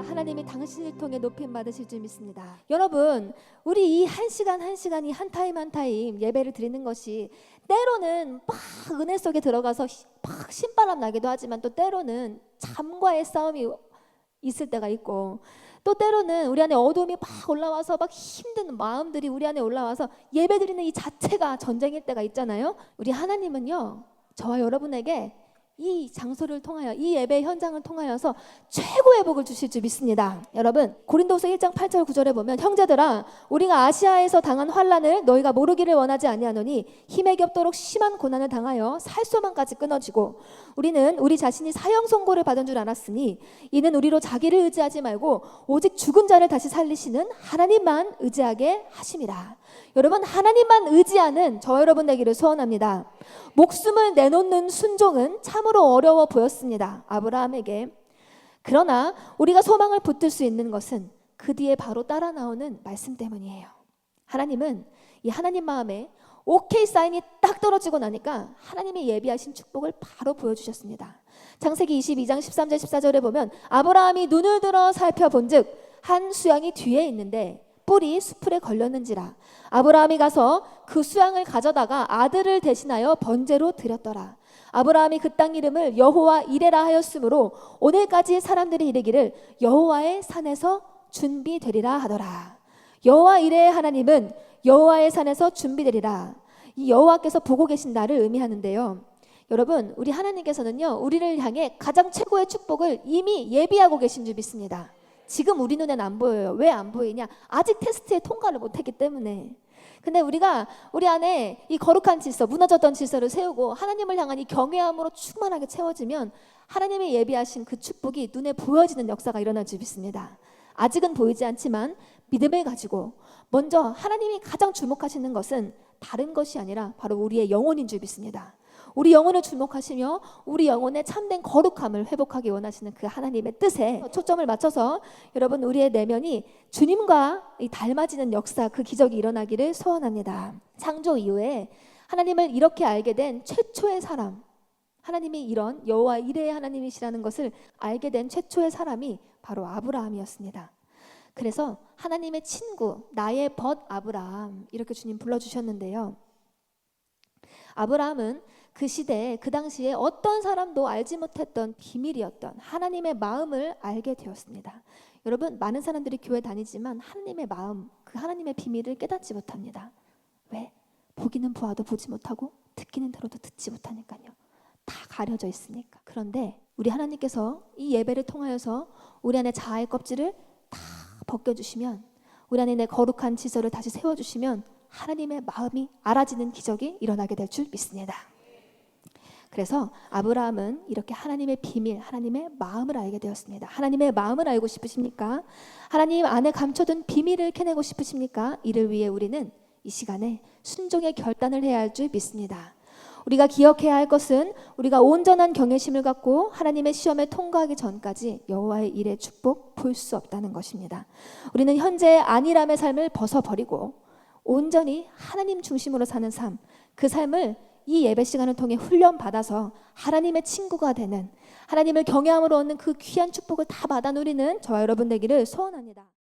하나님이 당신을 통해 높임 받으실 줄 믿습니다. 여러분, 우리 이 한 시간 한 시간이 한 타임 한 타임 예배를 드리는 것이 때로는 막 은혜 속에 들어가서 막 신바람 나기도 하지만 또 때로는 잠과의 싸움이 있을 때가 있고 또 때로는 우리 안에 어둠이 막 올라와서 막 힘든 마음들이 우리 안에 올라와서 예배드리는 이 자체가 전쟁일 때가 있잖아요. 우리 하나님은요, 저와 여러분에게 이 장소를 통하여 이 예배 현장을 통하여서 최고의 복을 주실 줄 믿습니다. 여러분, 고린도서 1장 8절 9절에 보면 형제들아 우리가 아시아에서 당한 환난을 너희가 모르기를 원하지 아니하노니 힘에 겹도록 심한 고난을 당하여 살소망까지 끊어지고 우리는 우리 자신이 사형 선고를 받은 줄 알았으니 이는 우리로 자기를 의지하지 말고 오직 죽은 자를 다시 살리시는 하나님만 의지하게 하심이라. 여러분, 하나님만 의지하는 저와 여러분 되기를 소원합니다. 목숨을 내놓는 순종은 참으로 어려워 보였습니다, 아브라함에게. 그러나 우리가 소망을 붙들 수 있는 것은 그 뒤에 바로 따라 나오는 말씀 때문이에요. 하나님은 이 하나님 마음에 오케이 사인이 딱 떨어지고 나니까 하나님이 예비하신 축복을 바로 보여주셨습니다. 창세기 22장 13절 14절에 보면 아브라함이 눈을 들어 살펴본즉 한 수양이 뒤에 있는데 뿔이 수풀에 걸렸는지라. 아브라함이 가서 그 수양을 가져다가 아들을 대신하여 번제로 드렸더라. 아브라함이 그 땅 이름을 여호와 이레라 하였으므로 오늘까지 사람들이 이르기를 여호와의 산에서 준비되리라 하더라. 여호와 이레의 하나님은 여호와의 산에서 준비되리라. 이 여호와께서 보고 계신 나를 의미하는데요. 여러분, 우리 하나님께서는요, 우리를 향해 가장 최고의 축복을 이미 예비하고 계신 줄 믿습니다. 지금 우리 눈에는 안 보여요. 왜 안 보이냐? 아직 테스트에 통과를 못했기 때문에. 근데 우리가 우리 안에 이 거룩한 질서, 무너졌던 질서를 세우고 하나님을 향한 이 경외함으로 충만하게 채워지면 하나님이 예비하신 그 축복이 눈에 보여지는 역사가 일어날 줄 믿습니다. 아직은 보이지 않지만 믿음을 가지고 먼저 하나님이 가장 주목하시는 것은 다른 것이 아니라 바로 우리의 영혼인 줄 믿습니다. 우리 영혼을 주목하시며 우리 영혼의 참된 거룩함을 회복하기 원하시는 그 하나님의 뜻에 초점을 맞춰서 여러분, 우리의 내면이 주님과 닮아지는 역사, 그 기적이 일어나기를 소원합니다. 창조 이후에 하나님을 이렇게 알게 된 최초의 사람, 하나님이 이런 여호와 이레의 하나님이시라는 것을 알게 된 최초의 사람이 바로 아브라함이었습니다. 그래서 하나님의 친구, 나의 벗 아브라함, 이렇게 주님 불러주셨는데요. 아브라함은 그 시대에, 그 당시에 어떤 사람도 알지 못했던 비밀이었던 하나님의 마음을 알게 되었습니다. 여러분, 많은 사람들이 교회 다니지만 하나님의 마음, 그 하나님의 비밀을 깨닫지 못합니다. 왜? 보기는 보아도 보지 못하고 듣기는 들어도 듣지 못하니까요. 다 가려져 있으니까. 그런데 우리 하나님께서 이 예배를 통하여서 우리 안에 자아의 껍질을 다 벗겨주시면, 우리 안에 내 거룩한 지서를 다시 세워주시면 하나님의 마음이 알아지는 기적이 일어나게 될 줄 믿습니다. 그래서 아브라함은 이렇게 하나님의 비밀, 하나님의 마음을 알게 되었습니다. 하나님의 마음을 알고 싶으십니까? 하나님 안에 감춰둔 비밀을 캐내고 싶으십니까? 이를 위해 우리는 이 시간에 순종의 결단을 해야 할 줄 믿습니다. 우리가 기억해야 할 것은 우리가 온전한 경외심을 갖고 하나님의 시험에 통과하기 전까지 여호와의 일의 축복 볼 수 없다는 것입니다. 우리는 현재의 안일함의 삶을 벗어버리고 온전히 하나님 중심으로 사는 삶, 그 삶을 이 예배 시간을 통해 훈련받아서 하나님의 친구가 되는, 하나님을 경외함으로 얻는 그 귀한 축복을 다 받아 누리는 저와 여러분 되기를 소원합니다.